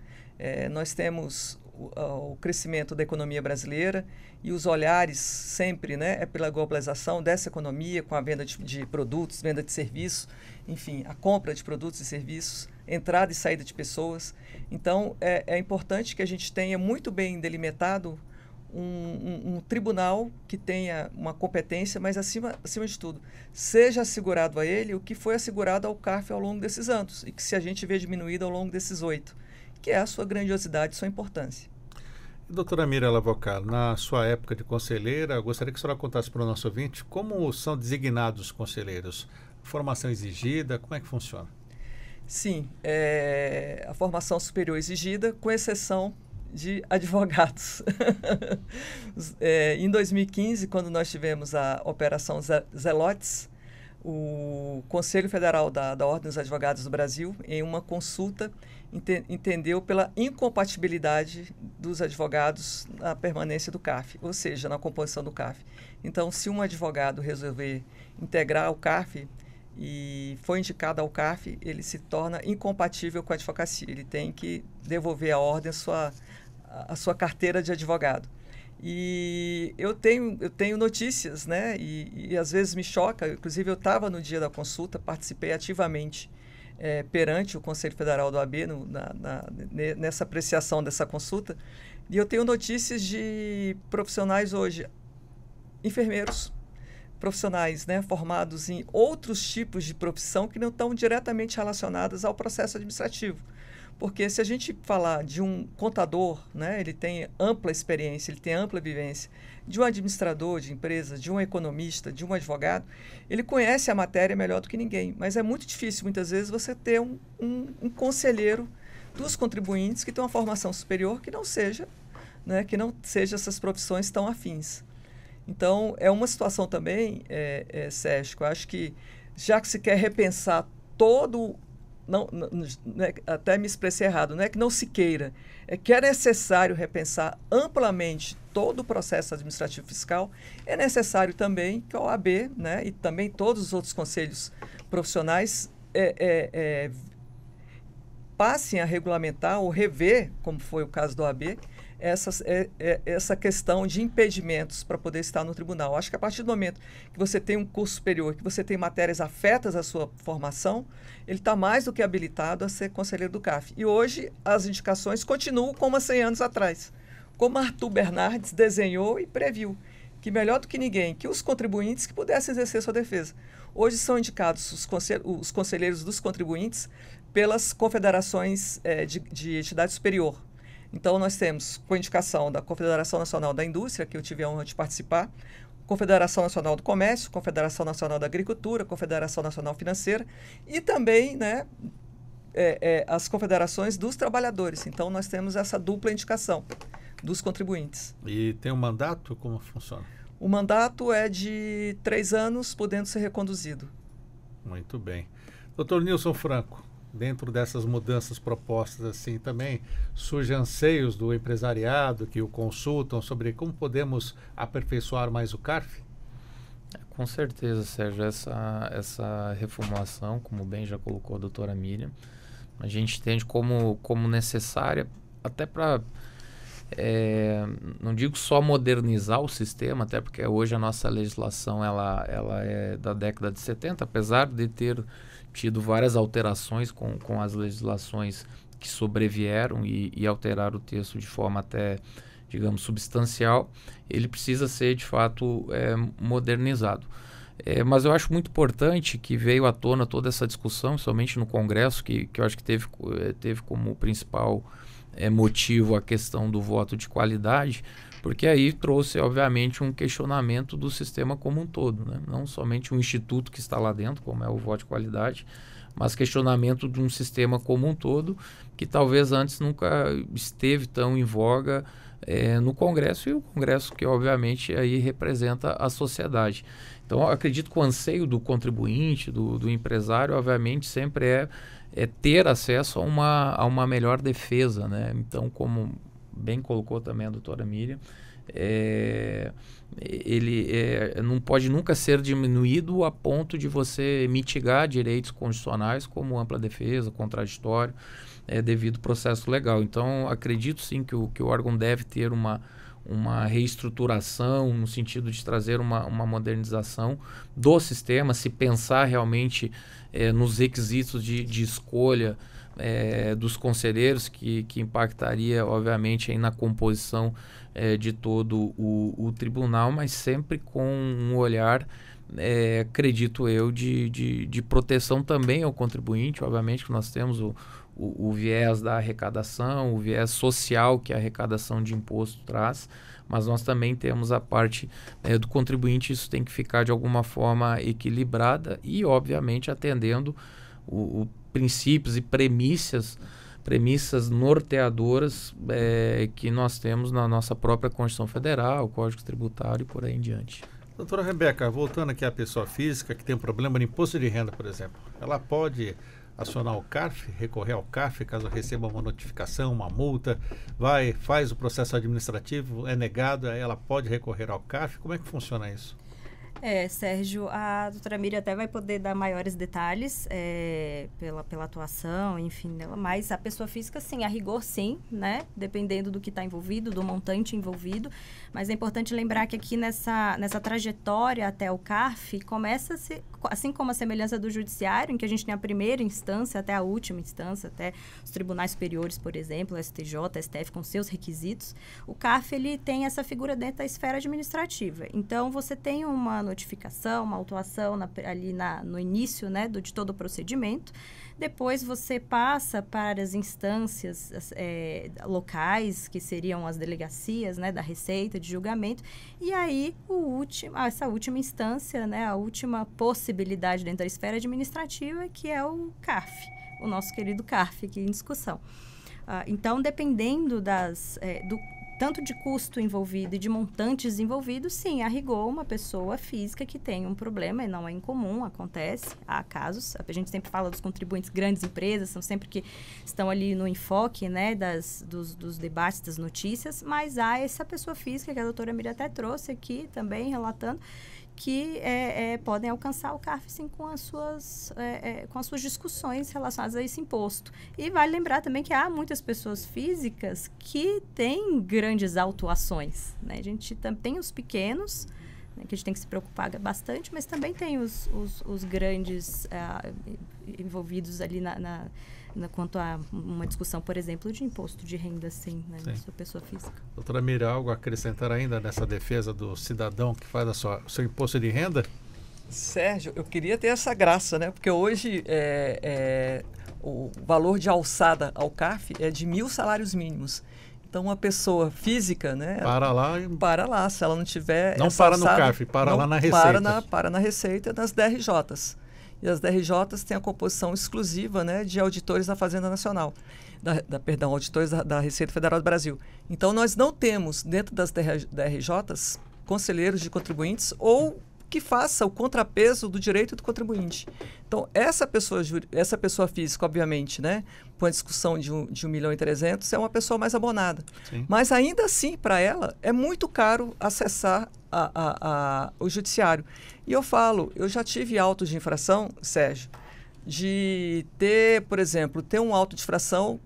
Nós temos o crescimento da economia brasileira e os olhares sempre, né, pela globalização dessa economia, com a venda de produtos, venda de serviços, enfim, a compra de produtos e serviços, entrada e saída de pessoas. Então, é importante que a gente tenha muito bem delimitado um tribunal que tenha uma competência, mas acima de tudo, seja assegurado a ele o que foi assegurado ao CARF ao longo desses anos e que se a gente vê diminuído ao longo desses 8, que é a sua grandiosidade, sua importância. Doutora Miriam Lavocar, na sua época de conselheira, eu gostaria que a senhora contasse para o nosso ouvinte como são designados os conselheiros, formação exigida, como é que funciona? Sim, a formação superior exigida, com exceção de advogados. Em 2015, quando nós tivemos a Operação Zelotes, o Conselho Federal da Ordem dos Advogados do Brasil, em uma consulta, entendeu pela incompatibilidade dos advogados na permanência do CARF, ou seja, na composição do CARF. Então, se um advogado resolver integrar o CARF e foi indicado ao CARF, ele se torna incompatível com a advocacia. Ele tem que devolver à ordem a sua carteira de advogado. E eu tenho notícias, né? E às vezes me choca. Inclusive, eu estava no dia da consulta, participei ativamente perante o Conselho Federal do AB nessa apreciação dessa consulta. E eu tenho notícias de profissionais hoje, enfermeiros, profissionais, né, formados em outros tipos de profissão que não estão diretamente relacionadas ao processo administrativo. Porque se a gente falar de um contador, né, ele tem ampla experiência, ele tem ampla vivência, de um administrador de empresa, de um economista, de um advogado, ele conhece a matéria melhor do que ninguém. Mas é muito difícil, muitas vezes, você ter um conselheiro dos contribuintes que tem uma formação superior que não seja essas profissões tão afins. Então, é uma situação também, Sérgio, eu acho que já que se quer repensar todo... até me expressei errado, não é que não se queira, é que é necessário repensar amplamente todo o processo administrativo fiscal, é necessário também que a OAB, né, e também todos os outros conselhos profissionais passem a regulamentar ou rever, como foi o caso do OAB, essa questão de impedimentos para poder estar no tribunal. Acho que a partir do momento que você tem um curso superior, que você tem matérias afetas à sua formação, ele está mais do que habilitado a ser conselheiro do CARF. E hoje as indicações continuam como há 100 anos atrás. Como Arthur Bernardes desenhou e previu, que melhor do que ninguém, que os contribuintes que pudessem exercer sua defesa. Hoje são indicados os conselheiros dos contribuintes pelas confederações de entidade superior. Então, nós temos, com indicação da Confederação Nacional da Indústria, que eu tive a honra de participar, Confederação Nacional do Comércio, Confederação Nacional da Agricultura, Confederação Nacional Financeira e também, né, as confederações dos trabalhadores. Então, nós temos essa dupla indicação dos contribuintes. E tem um mandato? Como funciona? O mandato é de 3 anos, podendo ser reconduzido. Muito bem. Dr. Nilson Franco, dentro dessas mudanças propostas assim também, surgem anseios do empresariado que o consultam sobre como podemos aperfeiçoar mais o CARF? Com certeza, Sérgio. Essa reformulação, como bem já colocou a doutora Miriam, a gente entende como necessária até para, não digo só modernizar o sistema, até porque hoje a nossa legislação ela é da década de 70, apesar de ter tido várias alterações com as legislações que sobrevieram e alteraram o texto de forma até, digamos, substancial, ele precisa ser, de fato, modernizado. Mas eu acho muito importante que veio à tona toda essa discussão, somente no Congresso, que eu acho que teve como principal motivo a questão do voto de qualidade, porque aí trouxe, obviamente, um questionamento do sistema como um todo, né? Não somente um instituto que está lá dentro, como é o voto de qualidade, mas questionamento de um sistema como um todo, que talvez antes nunca esteve tão em voga no Congresso, e o Congresso que, obviamente, aí representa a sociedade. Então, eu acredito que o anseio do contribuinte, do empresário, obviamente, sempre é ter acesso a uma melhor defesa, né? Então, como bem colocou também a doutora Miriam, ele não pode nunca ser diminuído a ponto de você mitigar direitos constitucionais como ampla defesa, contraditório, devido ao processo legal. Então, acredito sim que o órgão deve ter uma reestruturação no sentido de trazer uma modernização do sistema, se pensar realmente nos requisitos de escolha dos conselheiros, que impactaria, obviamente, aí na composição de todo o tribunal, mas sempre com um olhar, acredito eu, de proteção também ao contribuinte. Obviamente que nós temos o viés da arrecadação, o viés social que a arrecadação de imposto traz, mas nós também temos a parte do contribuinte. Isso tem que ficar de alguma forma equilibrada e, obviamente, atendendo princípios e premissas norteadoras que nós temos na nossa própria Constituição Federal, Código Tributário e por aí em diante. Doutora Rebeca, voltando aqui à pessoa física que tem um problema de imposto de renda, por exemplo, ela pode acionar o CARF, recorrer ao CARF caso receba uma notificação, uma multa, faz o processo administrativo, é negado, ela pode recorrer ao CARF? Como é que funciona isso? Sérgio, a doutora Miriam até vai poder dar maiores detalhes pela atuação, enfim, dela, mas a pessoa física, sim, a rigor, sim, né? Dependendo do que está envolvido, do montante envolvido. Mas é importante lembrar que aqui nessa trajetória até o CARF, começa-se, assim como a semelhança do judiciário, em que a gente tem a primeira instância até a última instância, até os tribunais superiores, por exemplo, STJ, STF, com seus requisitos, o CARF, ele tem essa figura dentro da esfera administrativa. Então, você tem uma notificação, uma autuação no início, né, de todo o procedimento. Depois você passa para as instâncias locais, que seriam as delegacias, né, da Receita, de julgamento. E aí, essa última instância, né, a última possibilidade dentro da esfera administrativa, que é o CARF, o nosso querido CARF aqui em discussão. Então, dependendo do tanto de custo envolvido e de montantes envolvidos, sim, a rigor, uma pessoa física que tem um problema, e não é incomum, acontece, há casos, a gente sempre fala dos contribuintes, grandes empresas, são sempre que estão ali no enfoque, né, dos debates, das notícias, mas há essa pessoa física, que a doutora Miriam até trouxe aqui também, relatando, que podem alcançar o CARF, sim, com as suas discussões relacionadas a esse imposto. E vale lembrar também que há muitas pessoas físicas que têm grandes autuações, né? A gente tem os pequenos, né, que a gente tem que se preocupar bastante, mas também tem os grandes envolvidos ali quanto a uma discussão, por exemplo, de imposto de renda, sim, né, da sua pessoa física. Doutora Miriam, algo a acrescentar ainda nessa defesa do cidadão que faz o seu imposto de renda? Sérgio, eu queria ter essa graça, né? Porque hoje o valor de alçada ao CARF é de 1.000 salários mínimos. Então, uma pessoa física, né? Para lá, se ela não tiver... Não para alçada, no CARF, lá na Receita. Para na Receita, nas DRJs. E as DRJs têm a composição exclusiva, né, de auditores da Fazenda Nacional, auditores da Receita Federal do Brasil. Então, nós não temos, dentro das DRJs, conselheiros de contribuintes ou que faça o contrapeso do direito do contribuinte. Então, essa pessoa física, obviamente, né, com a discussão de 1.300.000, é uma pessoa mais abonada. Sim. Mas, ainda assim, para ela, é muito caro acessar o judiciário. E eu já tive autos de infração, Sérgio, de ter, por exemplo, um auto de infração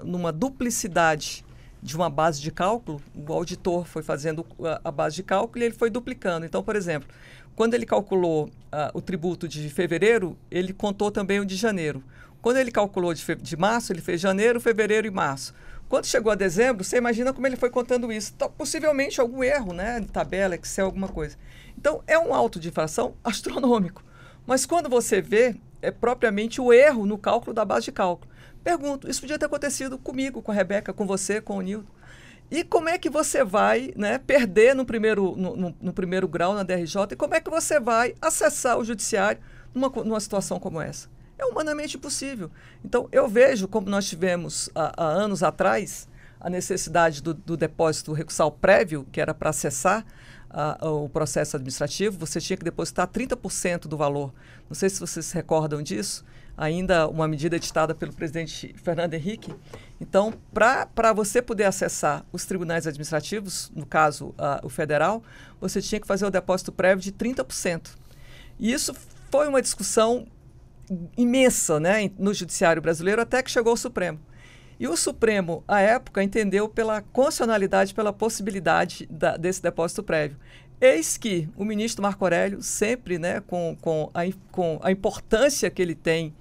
numa duplicidade de uma base de cálculo. O auditor foi fazendo a base de cálculo e ele foi duplicando. Então, por exemplo, quando ele calculou o tributo de fevereiro, ele contou também o de janeiro. Quando ele calculou de março, ele fez janeiro, fevereiro e março. Quando chegou a dezembro, você imagina como ele foi contando isso. Então, possivelmente algum erro, né, de tabela, Excel, alguma coisa. Então, é um auto de infração astronômico. Mas quando você vê, é propriamente o erro no cálculo da base de cálculo. Pergunto, isso podia ter acontecido comigo, com a Rebeca, com você, com o Nilton. E como é que você vai, né, perder no primeiro grau na DRJ? E como é que você vai acessar o judiciário numa situação como essa? É humanamente impossível. Então, eu vejo como nós tivemos, há anos atrás, a necessidade do depósito recursal prévio, que era para acessar o processo administrativo. Você tinha que depositar 30% do valor. Não sei se vocês se recordam disso. Ainda uma medida editada pelo presidente Fernando Henrique. Então, para você poder acessar os tribunais administrativos, no caso, o federal, você tinha que fazer o depósito prévio de 30%. E isso foi uma discussão imensa, né, no judiciário brasileiro, até que chegou ao Supremo. E o Supremo, à época, entendeu pela constitucionalidade, pela possibilidade desse depósito prévio. Eis que o ministro Marco Aurélio, sempre, né, com a importância que ele tem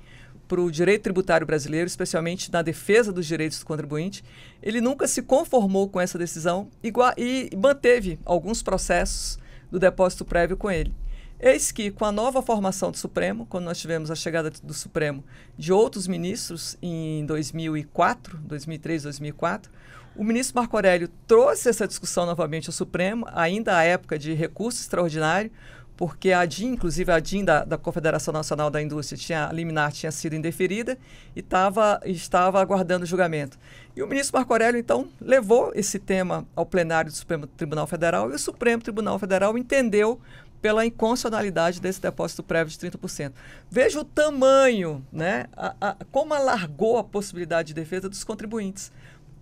para o direito tributário brasileiro, especialmente na defesa dos direitos do contribuinte, ele nunca se conformou com essa decisão e manteve alguns processos do depósito prévio com ele. Eis que, com a nova formação do Supremo, quando nós tivemos a chegada do Supremo de outros ministros em 2003, 2004, o ministro Marco Aurélio trouxe essa discussão novamente ao Supremo, ainda à época de recurso extraordinário, porque a ADIM, inclusive a ADIM da Confederação Nacional da Indústria, a liminar tinha sido indeferida e estava aguardando julgamento. E o ministro Marco Aurélio, então, levou esse tema ao plenário do Supremo Tribunal Federal e o Supremo Tribunal Federal entendeu pela inconstitucionalidade desse depósito prévio de 30%. Veja o tamanho, né, como alargou a possibilidade de defesa dos contribuintes,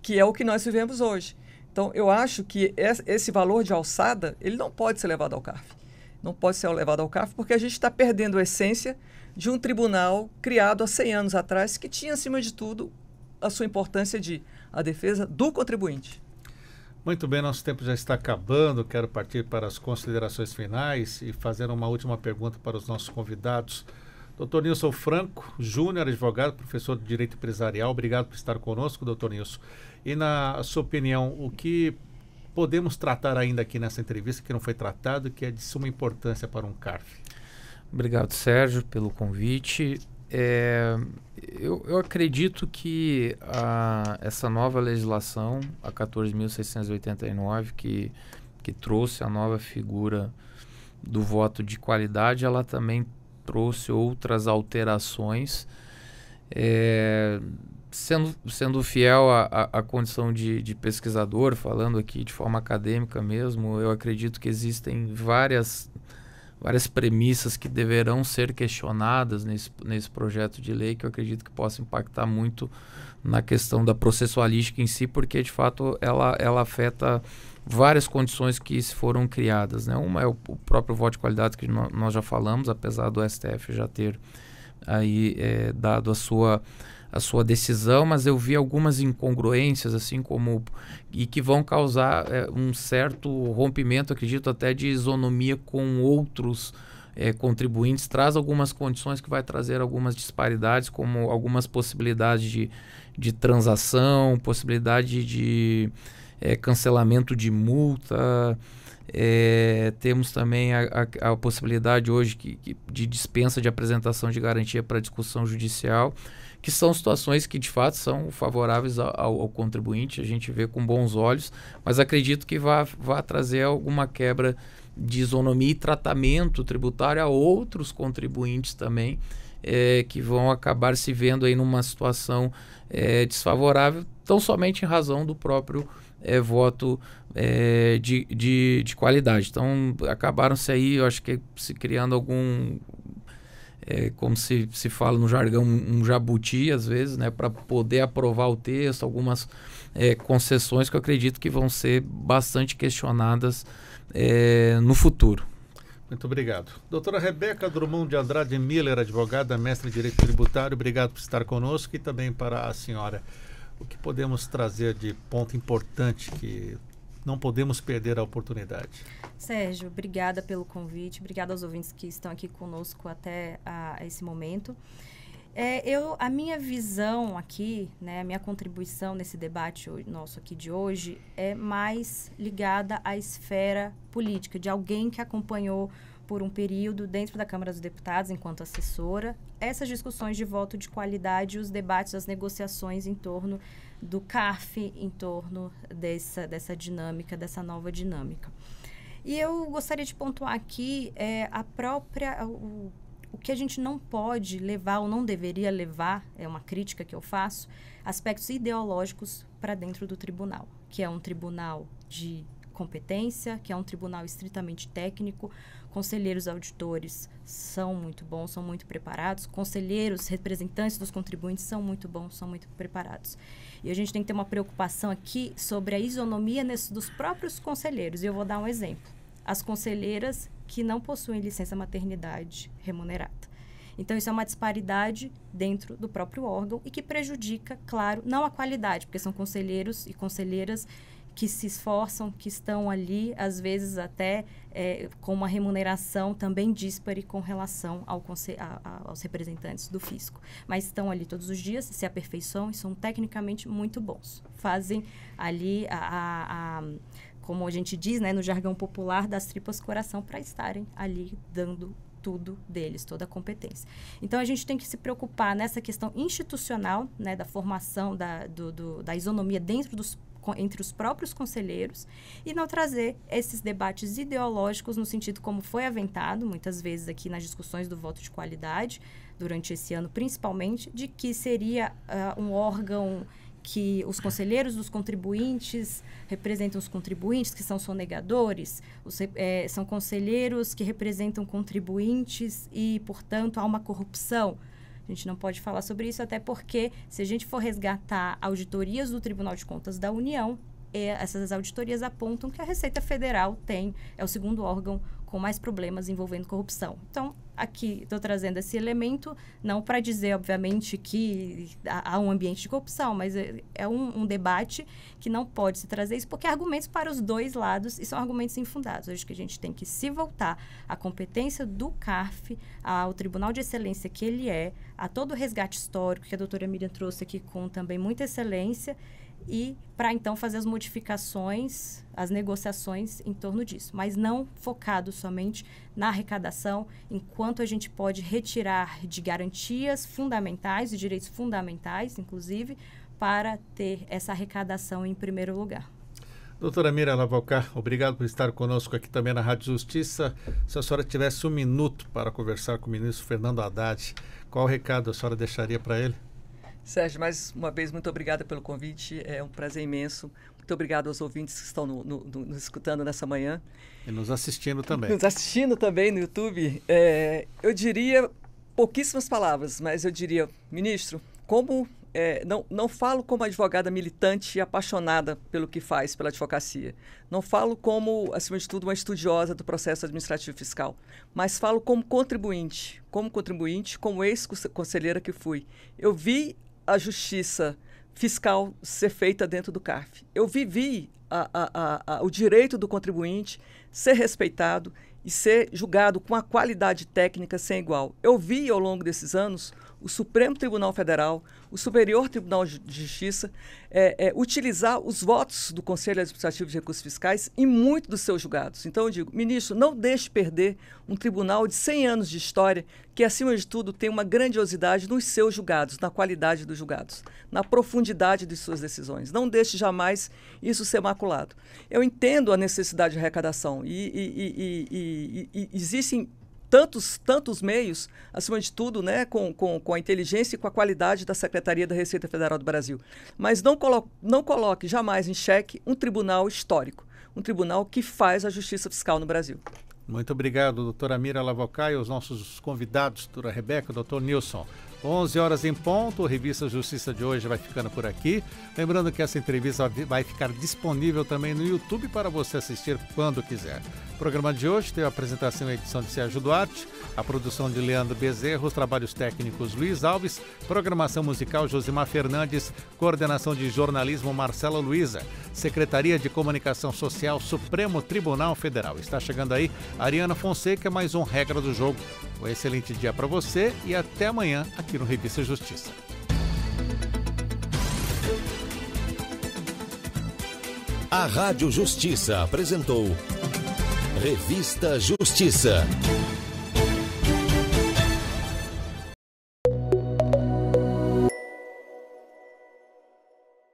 que é o que nós vivemos hoje. Então, eu acho que esse valor de alçada, ele não pode ser levado ao CARF. Não pode ser levado ao CARF porque a gente está perdendo a essência de um tribunal criado há 100 anos atrás, que tinha, acima de tudo, a sua importância a defesa do contribuinte. Muito bem, nosso tempo já está acabando. Quero partir para as considerações finais e fazer uma última pergunta para os nossos convidados. Dr. Nilson Franco Júnior, advogado, professor de Direito Empresarial. Obrigado por estar conosco, Dr. Nilson. E na sua opinião, o que podemos tratar ainda aqui nessa entrevista que não foi tratado, que é de suma importância para um CARF? Obrigado, Sérgio, pelo convite. Eu acredito que essa nova legislação, a 14.689, que trouxe a nova figura do voto de qualidade, ela também trouxe outras alterações, sendo fiel à condição de pesquisador, falando aqui de forma acadêmica mesmo. Eu acredito que existem várias premissas que deverão ser questionadas nesse projeto de lei, que eu acredito que possa impactar muito na questão da processualística em si, porque de fato ela afeta várias condições que foram criadas, né? Uma é o próprio voto de qualidade, que nós já falamos, apesar do STF já ter aí dado a sua decisão, mas eu vi algumas incongruências, assim como, e que vão causar um certo rompimento, acredito, até de isonomia com outros contribuintes. Traz algumas condições que vai trazer algumas disparidades, como algumas possibilidades de transação, possibilidade de cancelamento de multa. Temos também a possibilidade hoje de dispensa de apresentação de garantia para discussão judicial, que são situações que de fato são favoráveis ao contribuinte, a gente vê com bons olhos, mas acredito que vá trazer alguma quebra de isonomia e tratamento tributário a outros contribuintes também, que vão acabar se vendo aí numa situação desfavorável, tão somente em razão do próprio voto de qualidade. Então, acabaram-se aí, eu acho que se criando algum... como se fala no jargão, um jabuti, às vezes, né, para poder aprovar o texto, algumas concessões que eu acredito que vão ser bastante questionadas no futuro. Muito obrigado. Doutora Rebeca Drummond de Andrade Miller, advogada, mestre em Direito Tributário, obrigado por estar conosco, e também para a senhora. O que podemos trazer de ponto importante que não podemos perder a oportunidade? Sérgio, obrigada pelo convite, obrigada aos ouvintes que estão aqui conosco até esse momento. A minha visão aqui, né, a minha contribuição nesse debate nosso aqui de hoje é mais ligada à esfera política, de alguém que acompanhou por um período dentro da Câmara dos Deputados, enquanto assessora, essas discussões de voto de qualidade, os debates, as negociações em torno do CARF, em torno dessa dinâmica, dessa nova dinâmica. E eu gostaria de pontuar aqui o que a gente não pode levar ou não deveria levar, é uma crítica que eu faço, aspectos ideológicos para dentro do tribunal, que é um tribunal de competência, que é um tribunal estritamente técnico. Conselheiros auditores são muito bons, são muito preparados. Conselheiros, representantes dos contribuintes são muito bons, são muito preparados. E a gente tem que ter uma preocupação aqui sobre a isonomia dos próprios conselheiros. E eu vou dar um exemplo. As conselheiras que não possuem licença maternidade remunerada. Então, isso é uma disparidade dentro do próprio órgão e que prejudica, claro, não a qualidade, porque são conselheiros e conselheiras que se esforçam, que estão ali, às vezes até com uma remuneração também díspare com relação aos representantes do fisco. Mas estão ali todos os dias, se aperfeiçoam e são tecnicamente muito bons. Fazem ali, como a gente diz, né, no jargão popular, das tripas coração, para estarem ali dando tudo deles, toda a competência. Então, a gente tem que se preocupar nessa questão institucional, né, da formação, da isonomia dentro dos entre os próprios conselheiros e não trazer esses debates ideológicos no sentido como foi aventado, muitas vezes aqui nas discussões do voto de qualidade, durante esse ano principalmente, de que seria um órgão que os conselheiros dos contribuintes representam os contribuintes, que são sonegadores, são conselheiros que representam contribuintes e, portanto, há uma corrupção. A gente não pode falar sobre isso, até porque, se a gente for resgatar auditorias do Tribunal de Contas da União, essas auditorias apontam que a Receita Federal é o segundo órgão com mais problemas envolvendo corrupção. Então, aqui estou trazendo esse elemento, não para dizer, obviamente, que há um ambiente de corrupção, mas é um debate que não pode se trazer isso, porque há argumentos para os dois lados e são argumentos infundados. Acho que a gente tem que se voltar à competência do CARF, ao Tribunal de Excelência que ele a todo o resgate histórico que a doutora Miriam trouxe aqui com também muita excelência, e para então fazer as modificações, as negociações em torno disso, mas não focado somente na arrecadação, enquanto a gente pode retirar de garantias fundamentais, de direitos fundamentais, inclusive, para ter essa arrecadação em primeiro lugar. Doutora Miriam Lavalcar, obrigado por estar conosco aqui também na Rádio Justiça. Se a senhora tivesse 1 minuto para conversar com o ministro Fernando Haddad, qual recado a senhora deixaria para ele? Sérgio, mais uma vez, muito obrigada pelo convite. É um prazer imenso. Muito obrigado aos ouvintes que estão nos escutando nessa manhã. E nos assistindo também. Nos assistindo também no YouTube. Eu diria pouquíssimas palavras, mas eu diria, ministro, não falo como advogada militante e apaixonada pelo que faz pela advocacia. Não falo como, acima de tudo, uma estudiosa do processo administrativo fiscal, mas falo como contribuinte, como ex-conselheira que fui. Eu vi a justiça fiscal ser feita dentro do CARF. Eu vivi o direito do contribuinte ser respeitado e ser julgado com a qualidade técnica sem igual. Eu vi, ao longo desses anos, o Supremo Tribunal Federal, o Superior Tribunal de Justiça, utilizar os votos do Conselho Administrativo de Recursos Fiscais em muitos dos seus julgados. Então, eu digo, ministro, não deixe perder um tribunal de 100 anos de história que, acima de tudo, tem uma grandiosidade nos seus julgados, na qualidade dos julgados, na profundidade de suas decisões. Não deixe jamais isso ser maculado. Eu entendo a necessidade de arrecadação e existem tantos meios, acima de tudo, né, com a inteligência e com a qualidade da Secretaria da Receita Federal do Brasil. Mas não coloque jamais em xeque um tribunal histórico, um tribunal que faz a justiça fiscal no Brasil. Muito obrigado, doutora Miriam Lavalcar, e aos nossos convidados, doutora Rebeca, doutor Nilson. 11 horas em ponto, a Revista Justiça de hoje vai ficando por aqui. Lembrando que essa entrevista vai ficar disponível também no YouTube para você assistir quando quiser. O programa de hoje teve a apresentação e edição de Sérgio Duarte, a produção de Leandro Bezerra, os trabalhos técnicos Luiz Alves, programação musical Josimar Fernandes, coordenação de jornalismo Marcela Luiza, Secretaria de Comunicação Social Supremo Tribunal Federal. Está chegando aí Ariana Fonseca, mais um Regra do Jogo. Um excelente dia para você e até amanhã aqui no Revista Justiça. A Rádio Justiça apresentou Revista Justiça.